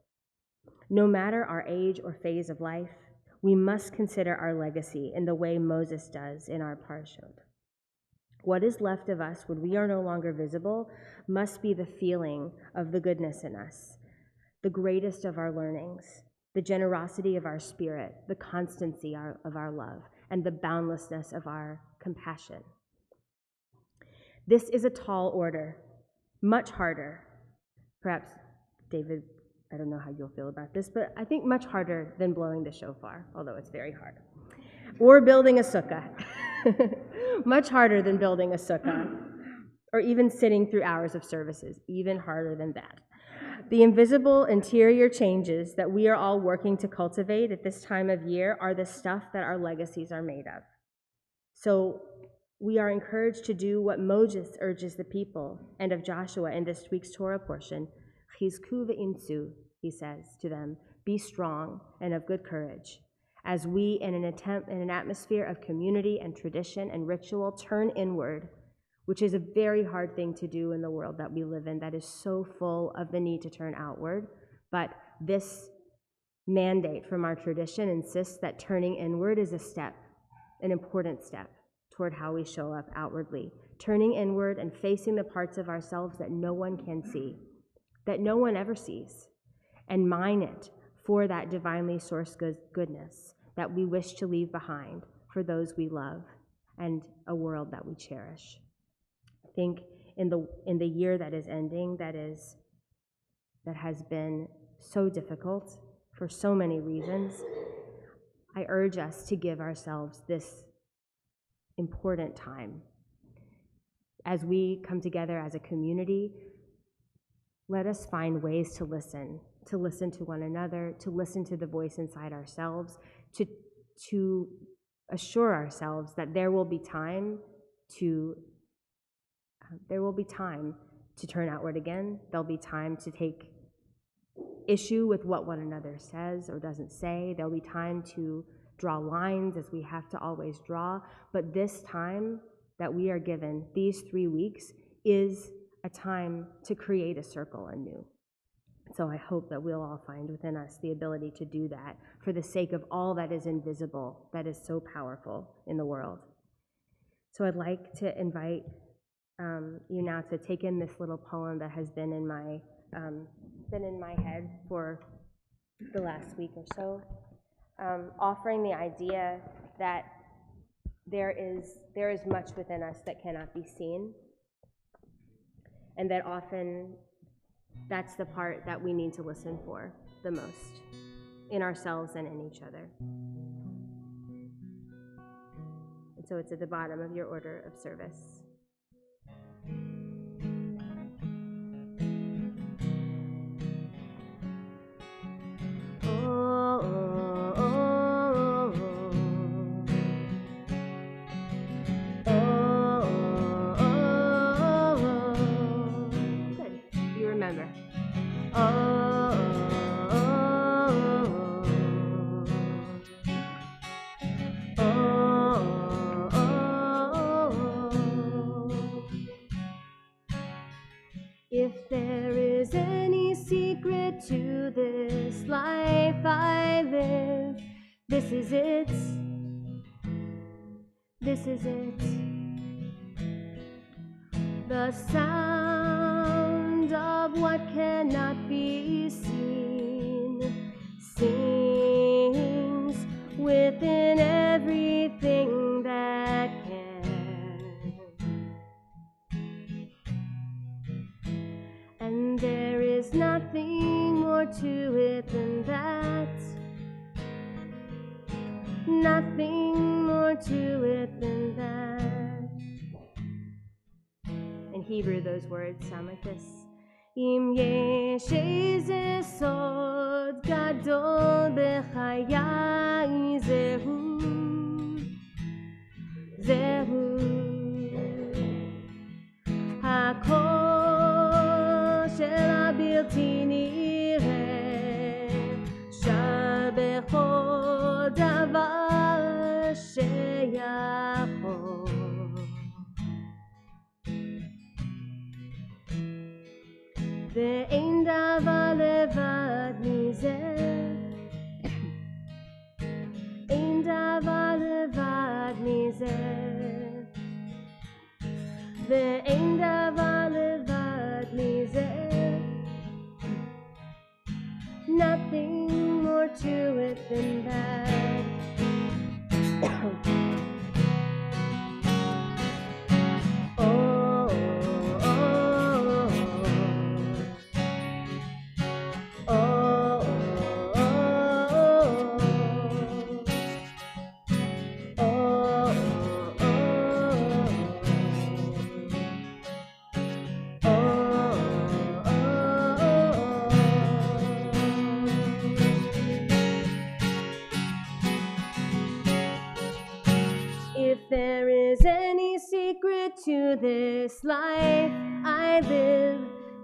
no matter our age or phase of life, we must consider our legacy in the way Moses does in our parashot. What is left of us when we are no longer visible must be the feeling of the goodness in us, the greatest of our learnings, the generosity of our spirit, the constancy of our love, and the boundlessness of our compassion. This is a tall order, much harder. Perhaps, David, I don't know how you'll feel about this, but I think much harder than blowing the shofar, although it's very hard. Or building a sukkah. Much harder than building a sukkah. Or even sitting through hours of services, even harder than that. The invisible interior changes that we are all working to cultivate at this time of year are the stuff that our legacies are made of. So we are encouraged to do what Moses urges the people and of Joshua in this week's Torah portion. Chizku ve'imtzu, he says to them, be strong and of good courage, as we, in an atmosphere of community and tradition and ritual, turn inward, which is a very hard thing to do in the world that we live in that is so full of the need to turn outward. But this mandate from our tradition insists that turning inward is a step, an important step toward how we show up outwardly. Turning inward and facing the parts of ourselves that no one can see, that no one ever sees, and mine it for that divinely sourced goodness that we wish to leave behind for those we love and a world that we cherish. I think in the year that is ending, that has been so difficult for so many reasons, I urge us to give ourselves this important time. As we come together as a community, let us find ways to listen to one another, to listen to the voice inside ourselves, to assure ourselves that there will be time to turn outward again. There'll be time to take issue with what one another says or doesn't say. There'll be time to draw lines as we have to always draw. But this time that we are given, these 3 weeks, is a time to create a circle anew. So I hope that we'll all find within us the ability to do that for the sake of all that is invisible, that is so powerful in the world. So I'd like to invite you now to take in this little poem that has been in my head for the last week or so, offering the idea that there is much within us that cannot be seen, and that often that's the part that we need to listen for the most in ourselves and in each other. And so it's at the bottom of your order of service. If there is any secret to this life I live, this is it. This is it. The sound of what cannot be seen sings within everything that can. And there is nothing more to it than that. Nothing more more to it than that. In Hebrew, those words sound like this. Im yesh eze sod gadol bechayai zehu, zehu hakol shel habilti nireh shal bechol davar sheyachol. ואין דבר לבד מזה, אין דבר לבד מזה, ואין דבר לבד מזה. Nothing more to it than that. If there is any secret to this life I live,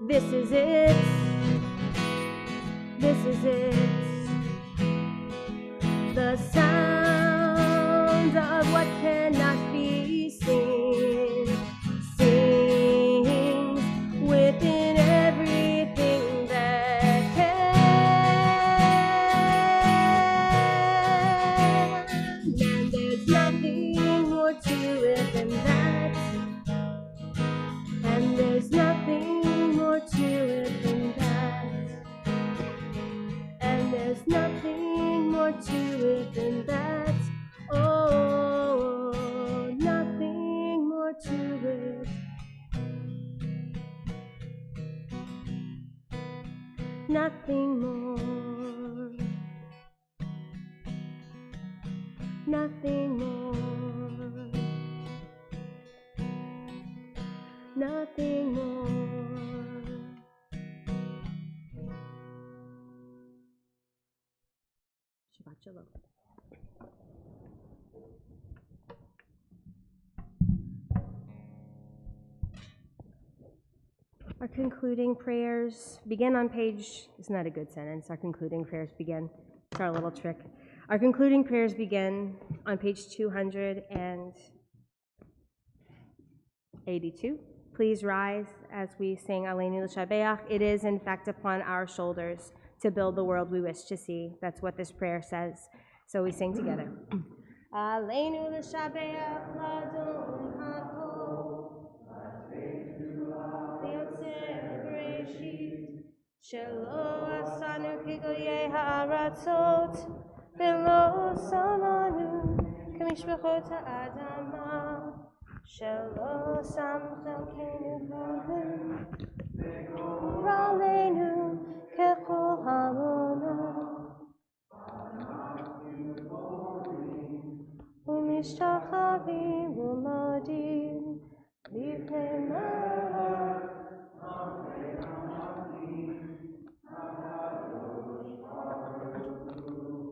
this is it. This is it. The sound of what cannot be seen sings within everything that can. And there's nothing more to it than that. And there's nothing more to it than that. And there's nothing more to it than that. Oh, nothing more to it. Nothing more. Nothing more. Nothing more. Shabbat Shalom. Our concluding prayers begin on page, isn't that a good sentence? Our concluding prayers begin. It's our little trick. Our concluding prayers begin on page 282. Please rise as we sing Aleinu L'Shabeach. It is, in fact, upon our shoulders to build the world we wish to see. That's what this prayer says. So we sing together. Aleinu L'Shabeach Ladon Hakol Liotzer Bereshit Shelo Asanu Kigoyei Ha'aratzot Velo Samanu K'mishpachot Ha'adama Shelo Samchem Kenu Bavim Raleinu Kechol Hamona Umishtachavim Umadim Lifnei Melech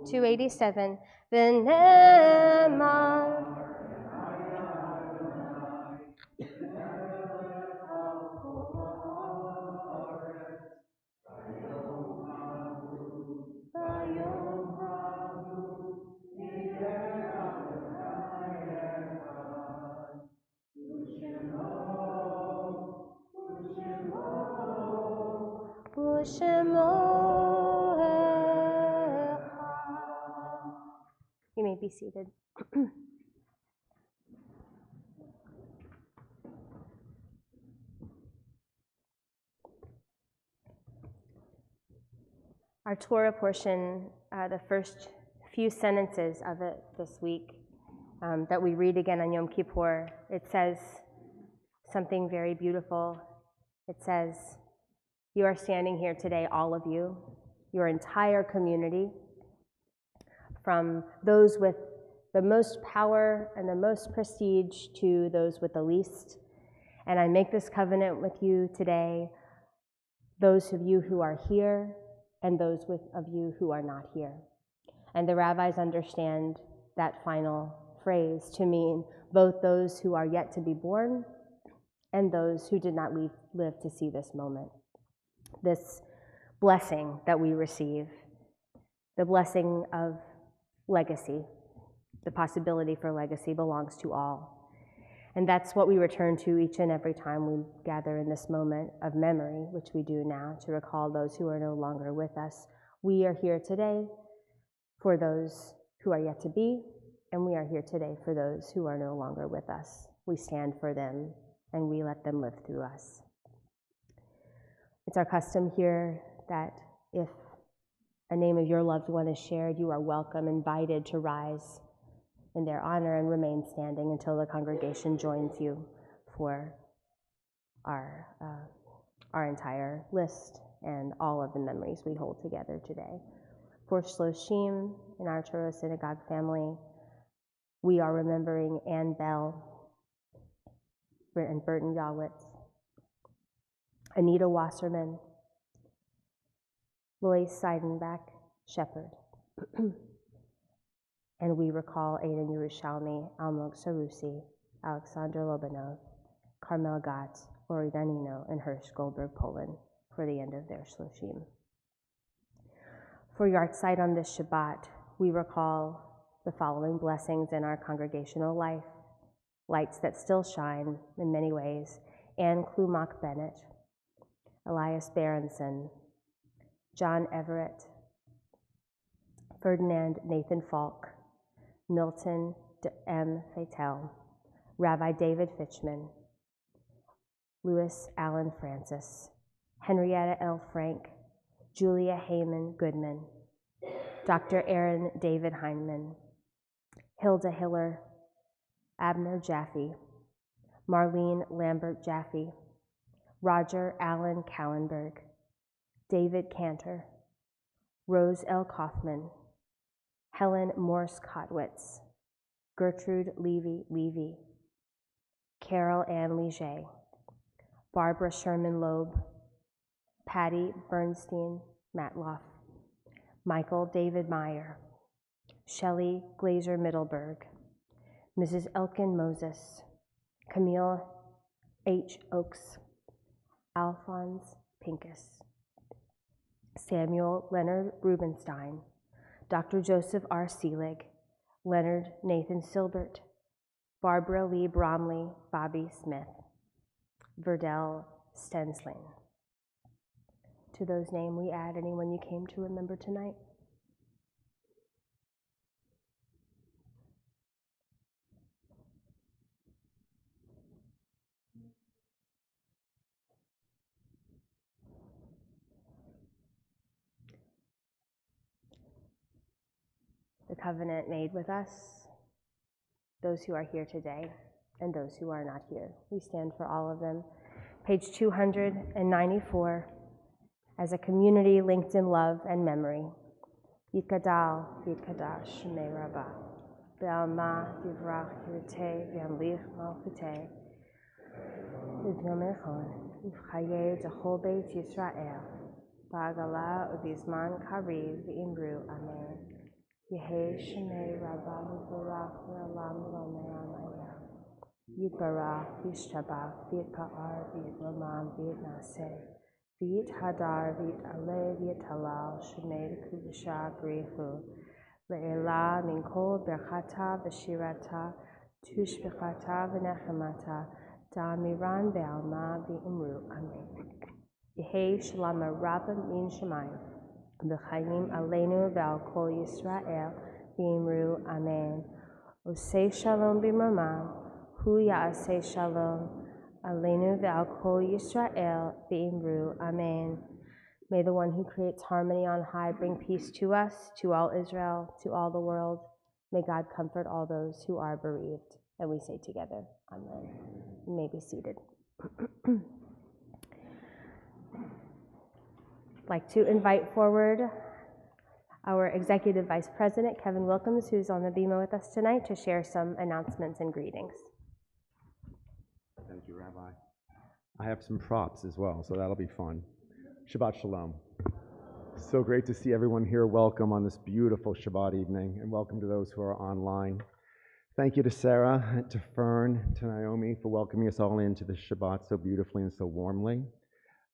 287. V'nemar You may be seated. Our Torah portion, the first few sentences of it this week that we read again on Yom Kippur, it says something very beautiful. It says, you are standing here today, all of you, your entire community, from those with the most power and the most prestige to those with the least. And I make this covenant with you today, those of you who are here and those of you who are not here. And the rabbis understand that final phrase to mean both those who are yet to be born and those who did not live to see this moment. This blessing that we receive, the blessing of legacy, the possibility for legacy belongs to all. And that's what we return to each and every time we gather in this moment of memory, which we do now to recall those who are no longer with us. We are here today for those who are yet to be, and we are here today for those who are no longer with us. We stand for them, and we let them live through us. It's our custom here that if a name of your loved one is shared, you are welcome, invited to rise in their honor and remain standing until the congregation joins you for our entire list and all of the memories we hold together today. For Shloshim in our Touro Synagogue family, we are remembering Ann Bell and Burton Yawitz, Anita Wasserman, Lois Seidenbach Shepherd, and we recall Aidan Yerushalmi, Almog Sarusi, Alexander Lobanov, Carmel Gatz, Lori Danino, and Hirsch Goldberg Poland for the end of their Shloshim. For Yartzeit on this Shabbat, we recall the following blessings in our congregational life, lights that still shine in many ways: Anne Klumak Bennett, Elias Berenson, John Everett, Ferdinand Nathan Falk, Milton M. Fatel, Rabbi David Fitchman, Louis Allen Francis, Henrietta L. Frank, Julia Heyman Goodman, Dr. Aaron David Heineman, Hilda Hiller, Abner Jaffe, Marlene Lambert Jaffe, Roger Allen Callenberg, David Cantor, Rose L. Kaufman, Helen Morse Kotwitz, Gertrude Levy, Carol Ann Leger, Barbara Sherman Loeb, Patty Bernstein Matloff, Michael David Meyer, Shelley Glazer Middleberg, Mrs. Elkin Moses, Camille H. Oakes, Alphonse Pincus, Samuel Leonard Rubenstein, Dr. Joseph R. Seelig, Leonard Nathan Silbert, Barbara Lee Bromley, Bobby Smith, Verdell Stensling. To those names we add anyone you came to remember tonight. The covenant made with us, those who are here today, and those who are not here. We stand for all of them. Page 294, as a community linked in love and memory. Yitkadal, Yitkadash, Shemei Rabbah, Be'alma, Yivrach, Yirteh, V'yamlich, Malchuteh, Yivnomechon, Yivchaye, Zechol Beit Yisrael, Ba'agala, Ubizman, Kariv, V'imru, Amen. Yehei Shemei Rabbah, Yivarach, V'alam, V'ameh, Yitbarach, Yishtabach, V'yitpa'ar, V'yitlamam, V'yitnaseh, V'yithadar, V'yitaleh, V'yitalal, Shemei Kudusha, Grihu, Le'elah, Minkol, Berchata, V'shirata, Tushbechata, V'nechemata, Da'amiran, Be'alma, V'imru, Amen. Yehei Shalom Rabbah Min Shemayim, V'chayim Aleinu Ve'al Kol Yisrael, V'imru, Amen. Osei Shalom B'mamam, Hu Ya'aseh Shalom, Aleinu Ve'al Kol Yisrael, V'imru, Amen. May the one who creates harmony on high bring peace to us, to all Israel, to all the world. May God comfort all those who are bereaved. And we say together, Amen. You may be seated. I'd like to invite forward our Executive Vice President, Kevin Wilkins, who's on the bima with us tonight to share some announcements and greetings. Thank you, Rabbi. I have some props as well, so that'll be fun. Shabbat Shalom. So great to see everyone here. Welcome on this beautiful Shabbat evening, and welcome to those who are online. Thank you to Sarah, to Fern, to Naomi for welcoming us all into the Shabbat so beautifully and so warmly.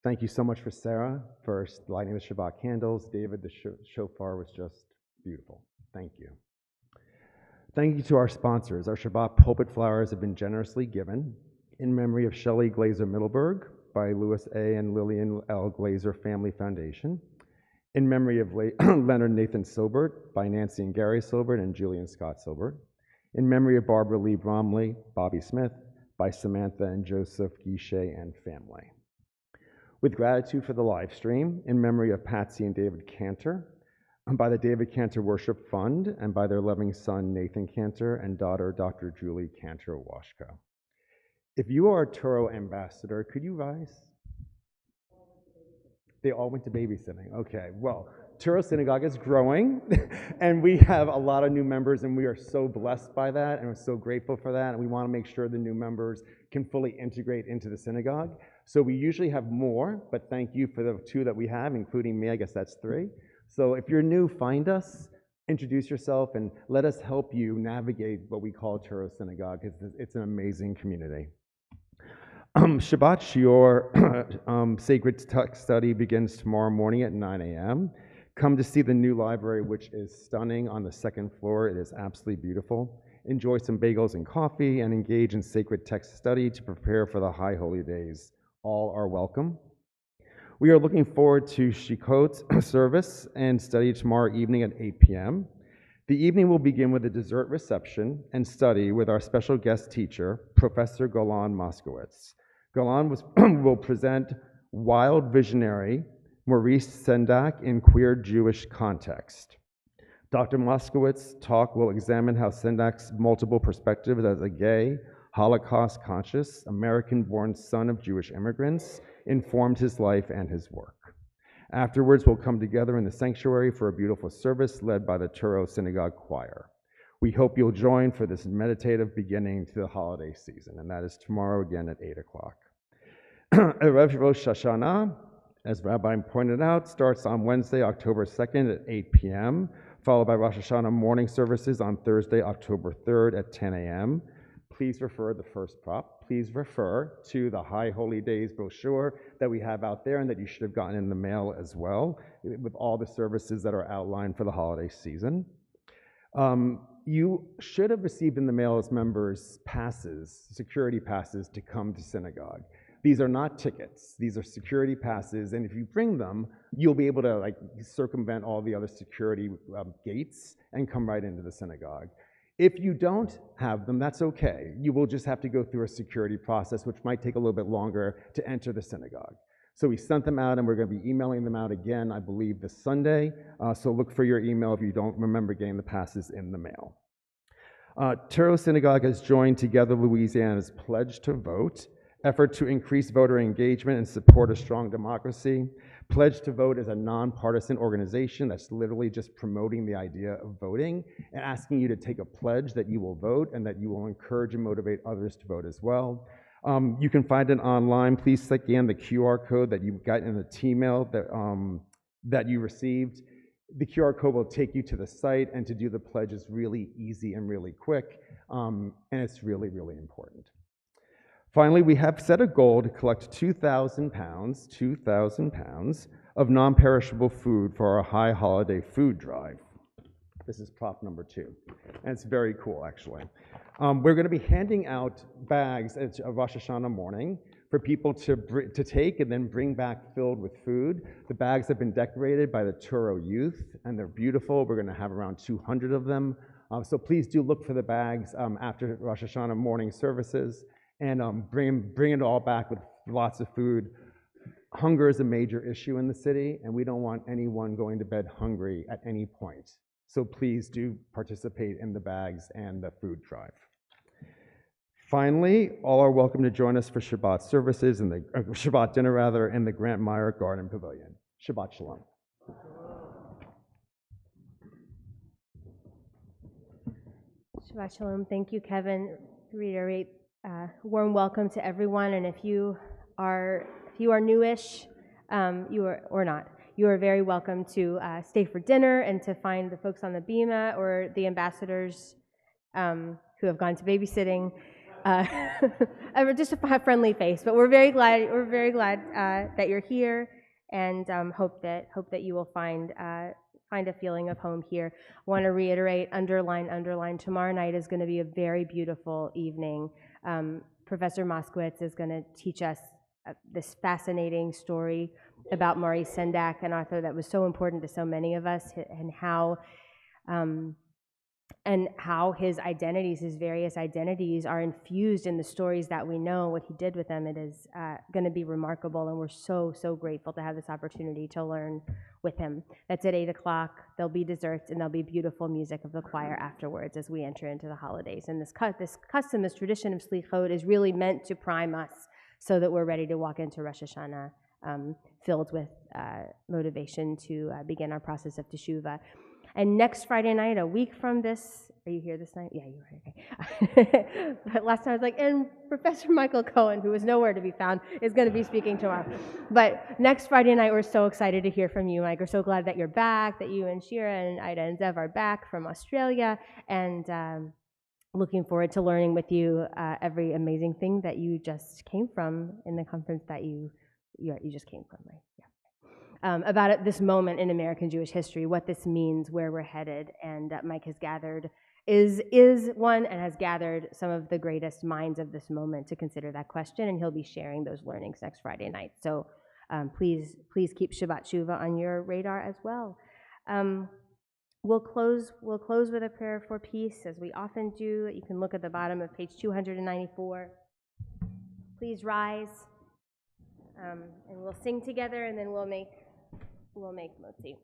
Thank you so much for Sarah for lighting the Shabbat candles. David, the shofar was just beautiful. Thank you. Thank you to our sponsors. Our Shabbat pulpit flowers have been generously given in memory of Shelley Glazer Middleburg by Louis A. and Lillian L. Glazer Family Foundation, in memory of Leonard Nathan Silbert by Nancy and Gary Silbert and Julian Scott Silbert, in memory of Barbara Lee Bromley, Bobby Smith, by Samantha and Joseph Guichet and family. With gratitude for the live stream, in memory of Patsy and David Cantor, by the David Cantor Worship Fund, and by their loving son Nathan Cantor and daughter Dr. Julie Cantor Washko. If you are a Touro ambassador, could you rise? They all went to babysitting. Okay, well, Touro Synagogue is growing, and we have a lot of new members, and we are so blessed by that, and we're so grateful for that, and we want to make sure the new members can fully integrate into the synagogue. So we usually have more, but thank you for the 2 that we have, including me. I guess that's 3. So if you're new, find us, introduce yourself, and let us help you navigate what we call Touro Synagogue. It's an amazing community. Shabbat Shiur Sacred Text Study begins tomorrow morning at 9 a.m. Come to see the new library, which is stunning on the 2nd floor. It is absolutely beautiful. Enjoy some bagels and coffee and engage in sacred text study to prepare for the High Holy Days. All are welcome. We are looking forward to Shikot service and study tomorrow evening at 8 p.m. The evening will begin with a dessert reception and study with our special guest teacher, Professor Golan Moskowitz. Golan will present Wild Visionary Maurice Sendak in Queer Jewish Context. Dr. Moskowitz's talk will examine how Sendak's multiple perspectives as a gay, Holocaust-conscious, American-born son of Jewish immigrants informed his life and his work. Afterwards, we'll come together in the sanctuary for a beautiful service led by the Touro Synagogue Choir. We hope you'll join for this meditative beginning to the holiday season, and that is tomorrow again at 8 o'clock. Erev Rosh Hashanah, as Rabbi pointed out, starts on Wednesday, October 2nd at 8 p.m., followed by Rosh Hashanah morning services on Thursday, October 3rd at 10 a.m. Please refer the first prop. Please refer to the High Holy Days brochure that we have out there and that you should have gotten in the mail as well, with all the services that are outlined for the holiday season. You should have received in the mail as members passes, security passes to come to synagogue. These are not tickets. These are security passes, and if you bring them, you'll be able to circumvent all the other security gates and come right into the synagogue. If you don't have them, that's okay. You will just have to go through a security process, which might take a little bit longer to enter the synagogue. So we sent them out, and we're going to be emailing them out again, I believe, this Sunday. So look for your email if you don't remember getting the passes in the mail. Touro Synagogue has joined Together Louisiana's Pledge to Vote effort to increase voter engagement and support a strong democracy. Pledge to Vote is a nonpartisan organization that's literally just promoting the idea of voting and asking you to take a pledge that you will vote and that you will encourage and motivate others to vote as well. You can find it online. Please scan the QR code that you got in the T-mail that you received. The QR code will take you to the site, and to do the pledge is really easy and really quick, and it's really, really important. Finally, we have set a goal to collect 2,000 pounds of non-perishable food for our high holiday food drive. This is prop number 2, and it's very cool, actually. We're going to be handing out bags at Rosh Hashanah morning for people to take and then bring back filled with food. The bags have been decorated by the Touro youth, and they're beautiful. We're going to have around 200 of them. So please do look for the bags after Rosh Hashanah morning services, and bring it all back with lots of food. Hunger is a major issue in the city, and we don't want anyone going to bed hungry at any point. So please do participate in the bags and the food drive. Finally, all are welcome to join us for Shabbat services and Shabbat dinner, in the Grant Meyer Garden Pavilion. Shabbat Shalom. Shabbat Shalom. Thank you, Kevin. Reiterate, warm welcome to everyone. And if you are newish, you are or not, you are very welcome to stay for dinner and to find the folks on the bima or the ambassadors who have gone to babysitting. Just a friendly face, but we're very glad. We're very glad that you're here, and hope that you will find a feeling of home here. Want to reiterate, underline. Tomorrow night is going to be a very beautiful evening. Professor Moskowitz is going to teach us this fascinating story about Maurice Sendak, an author that was so important to so many of us, and how his identities, his various identities, are infused in the stories that we know, what he did with them. It is going to be remarkable, and we're so grateful to have this opportunity to learn with him. That's at 8 o'clock. There'll be desserts, and there'll be beautiful music of the choir afterwards as we enter into the holidays. And this custom, this tradition of Slichot is really meant to prime us so that we're ready to walk into Rosh Hashanah filled with motivation to begin our process of teshuvah. And next Friday night, a week from this, are you here this night? Yeah, you are. Okay. But last time I was like, and Professor Michael Cohen, who is nowhere to be found, is going to be speaking tomorrow. But next Friday night, we're so excited to hear from you, Mike. We're so glad that you're back, that you and Shira and Ida and Zev are back from Australia, and looking forward to learning with you every amazing thing that you just came from in the conference that you just came from, right? Yeah. About this moment in American Jewish history, what this means, where we're headed, and Mike has gathered, is one and has gathered some of the greatest minds of this moment to consider that question, and he'll be sharing those learnings next Friday night. So please keep Shabbat Shuvah on your radar as well. We'll close with a prayer for peace, as we often do. You can look at the bottom of page 294. Please rise, and we'll sing together, and then we'll make motzi.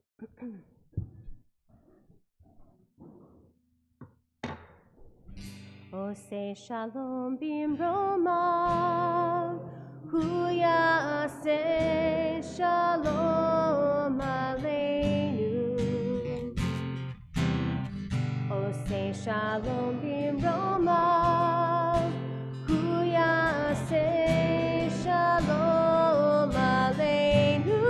Ose shalom bimromav, hu ya'aseh shalom aleinu. Ose shalom bimromav, hu ya'aseh shalom aleinu.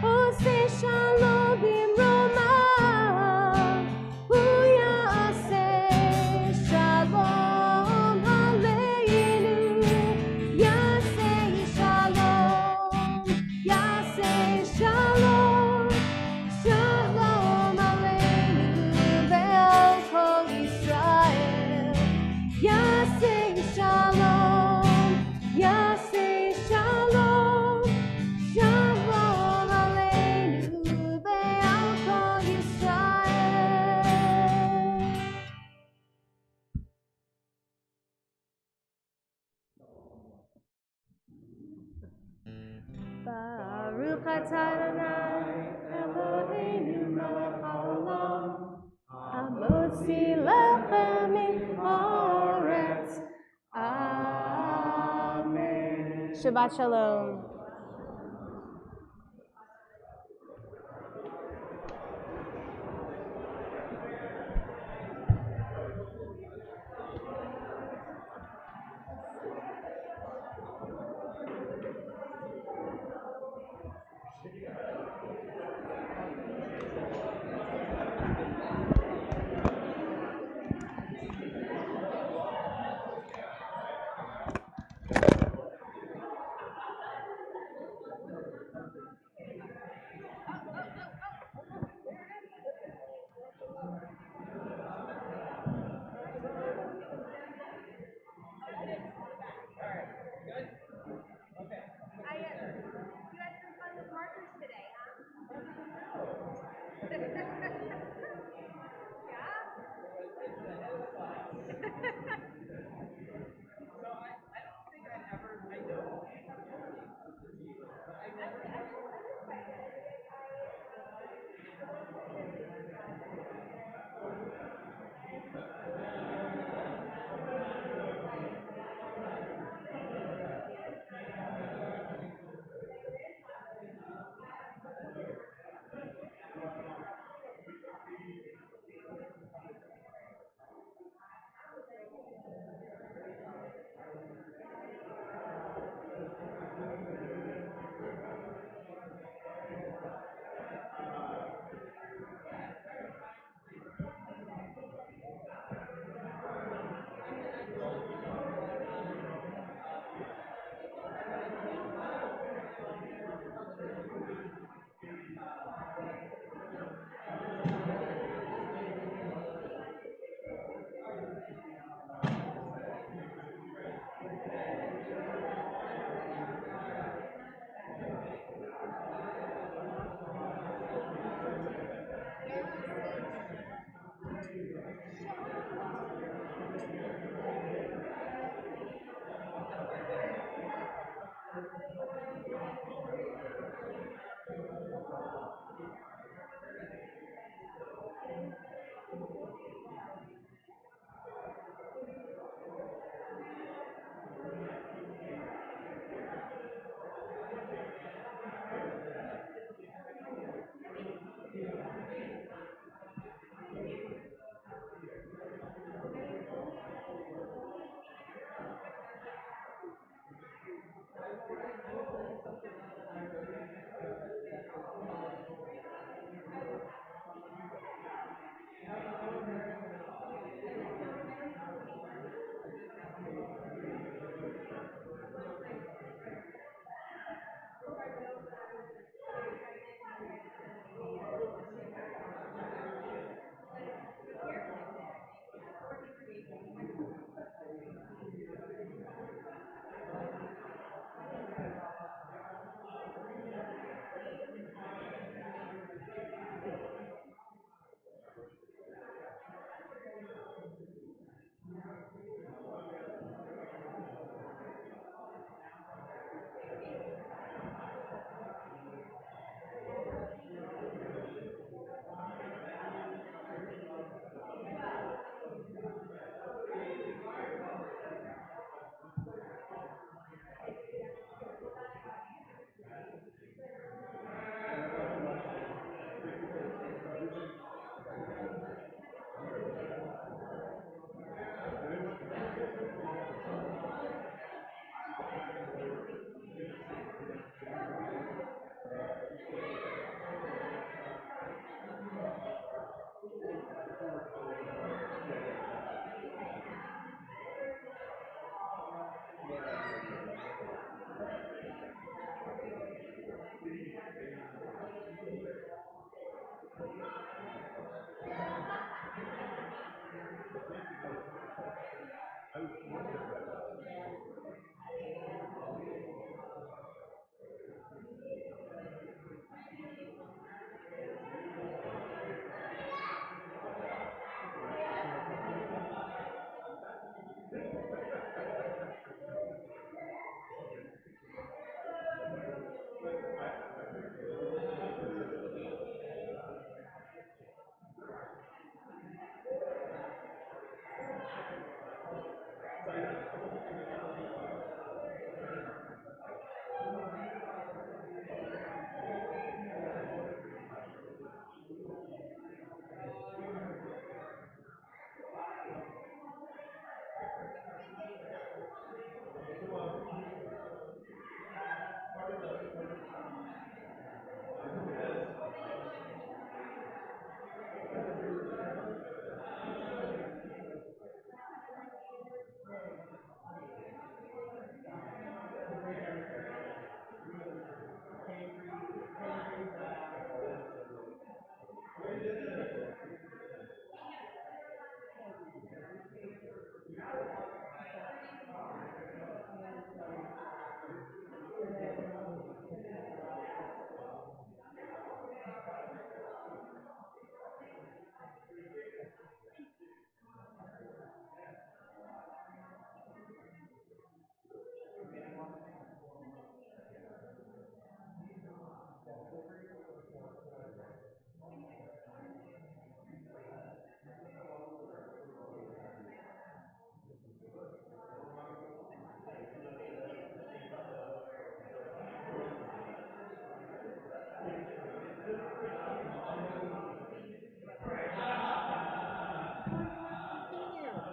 Ose shalom bimromav, hu ya'aseh shalom aleinu. Ya'aseh shalom, ya'aseh shalom, shalom aleinu ve'al kol Yisrael. Ya'aseh shalom, ya'aseh shalom, shalom aleinu ve'al kol Yisrael. Baruch atah Adonai Eloheinu melech haolam, hamotzi lechem min haaretz. Amen. Shabbat Shalom.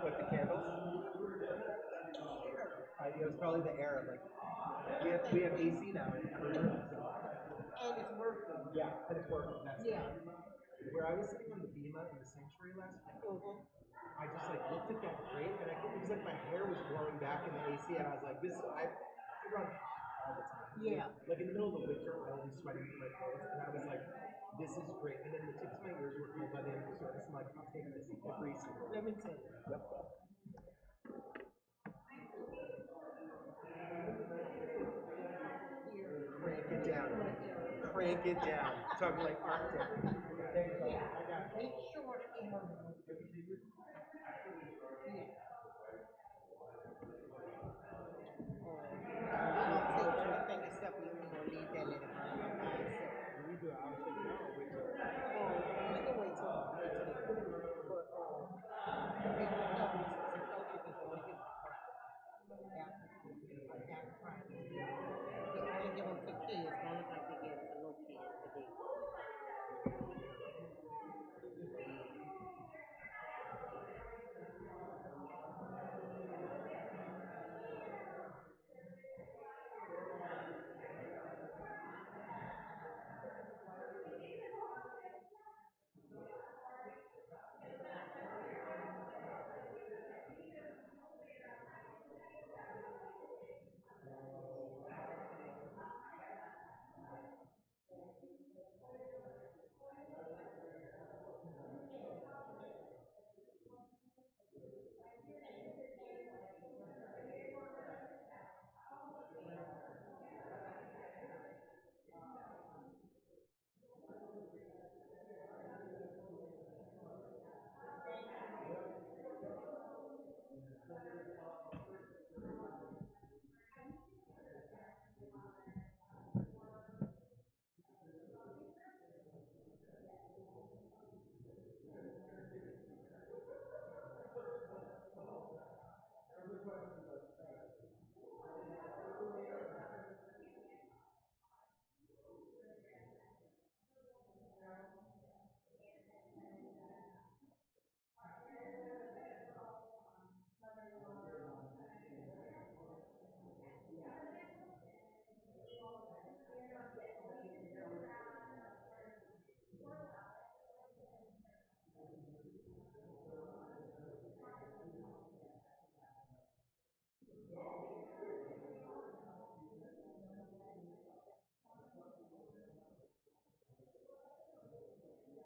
With the candles? It was probably the air. Like we have AC now in every room. And it's working. Yeah, and it's working. That's Yeah. Where I was sitting on the bema in the sanctuary last week, I just like looked at that grate and it was like my hair was blowing back in the AC, and I was like, I run hot all the time. Yeah. Like in the middle of the winter, I would be sweating through my clothes, and I was like, this is great. And then the tips of my ears were cold by the end of the service. I'm like, I'll take this every single Let me tell you. Yep. Crank it down. Crank it down. Talking like Arctic. There you go.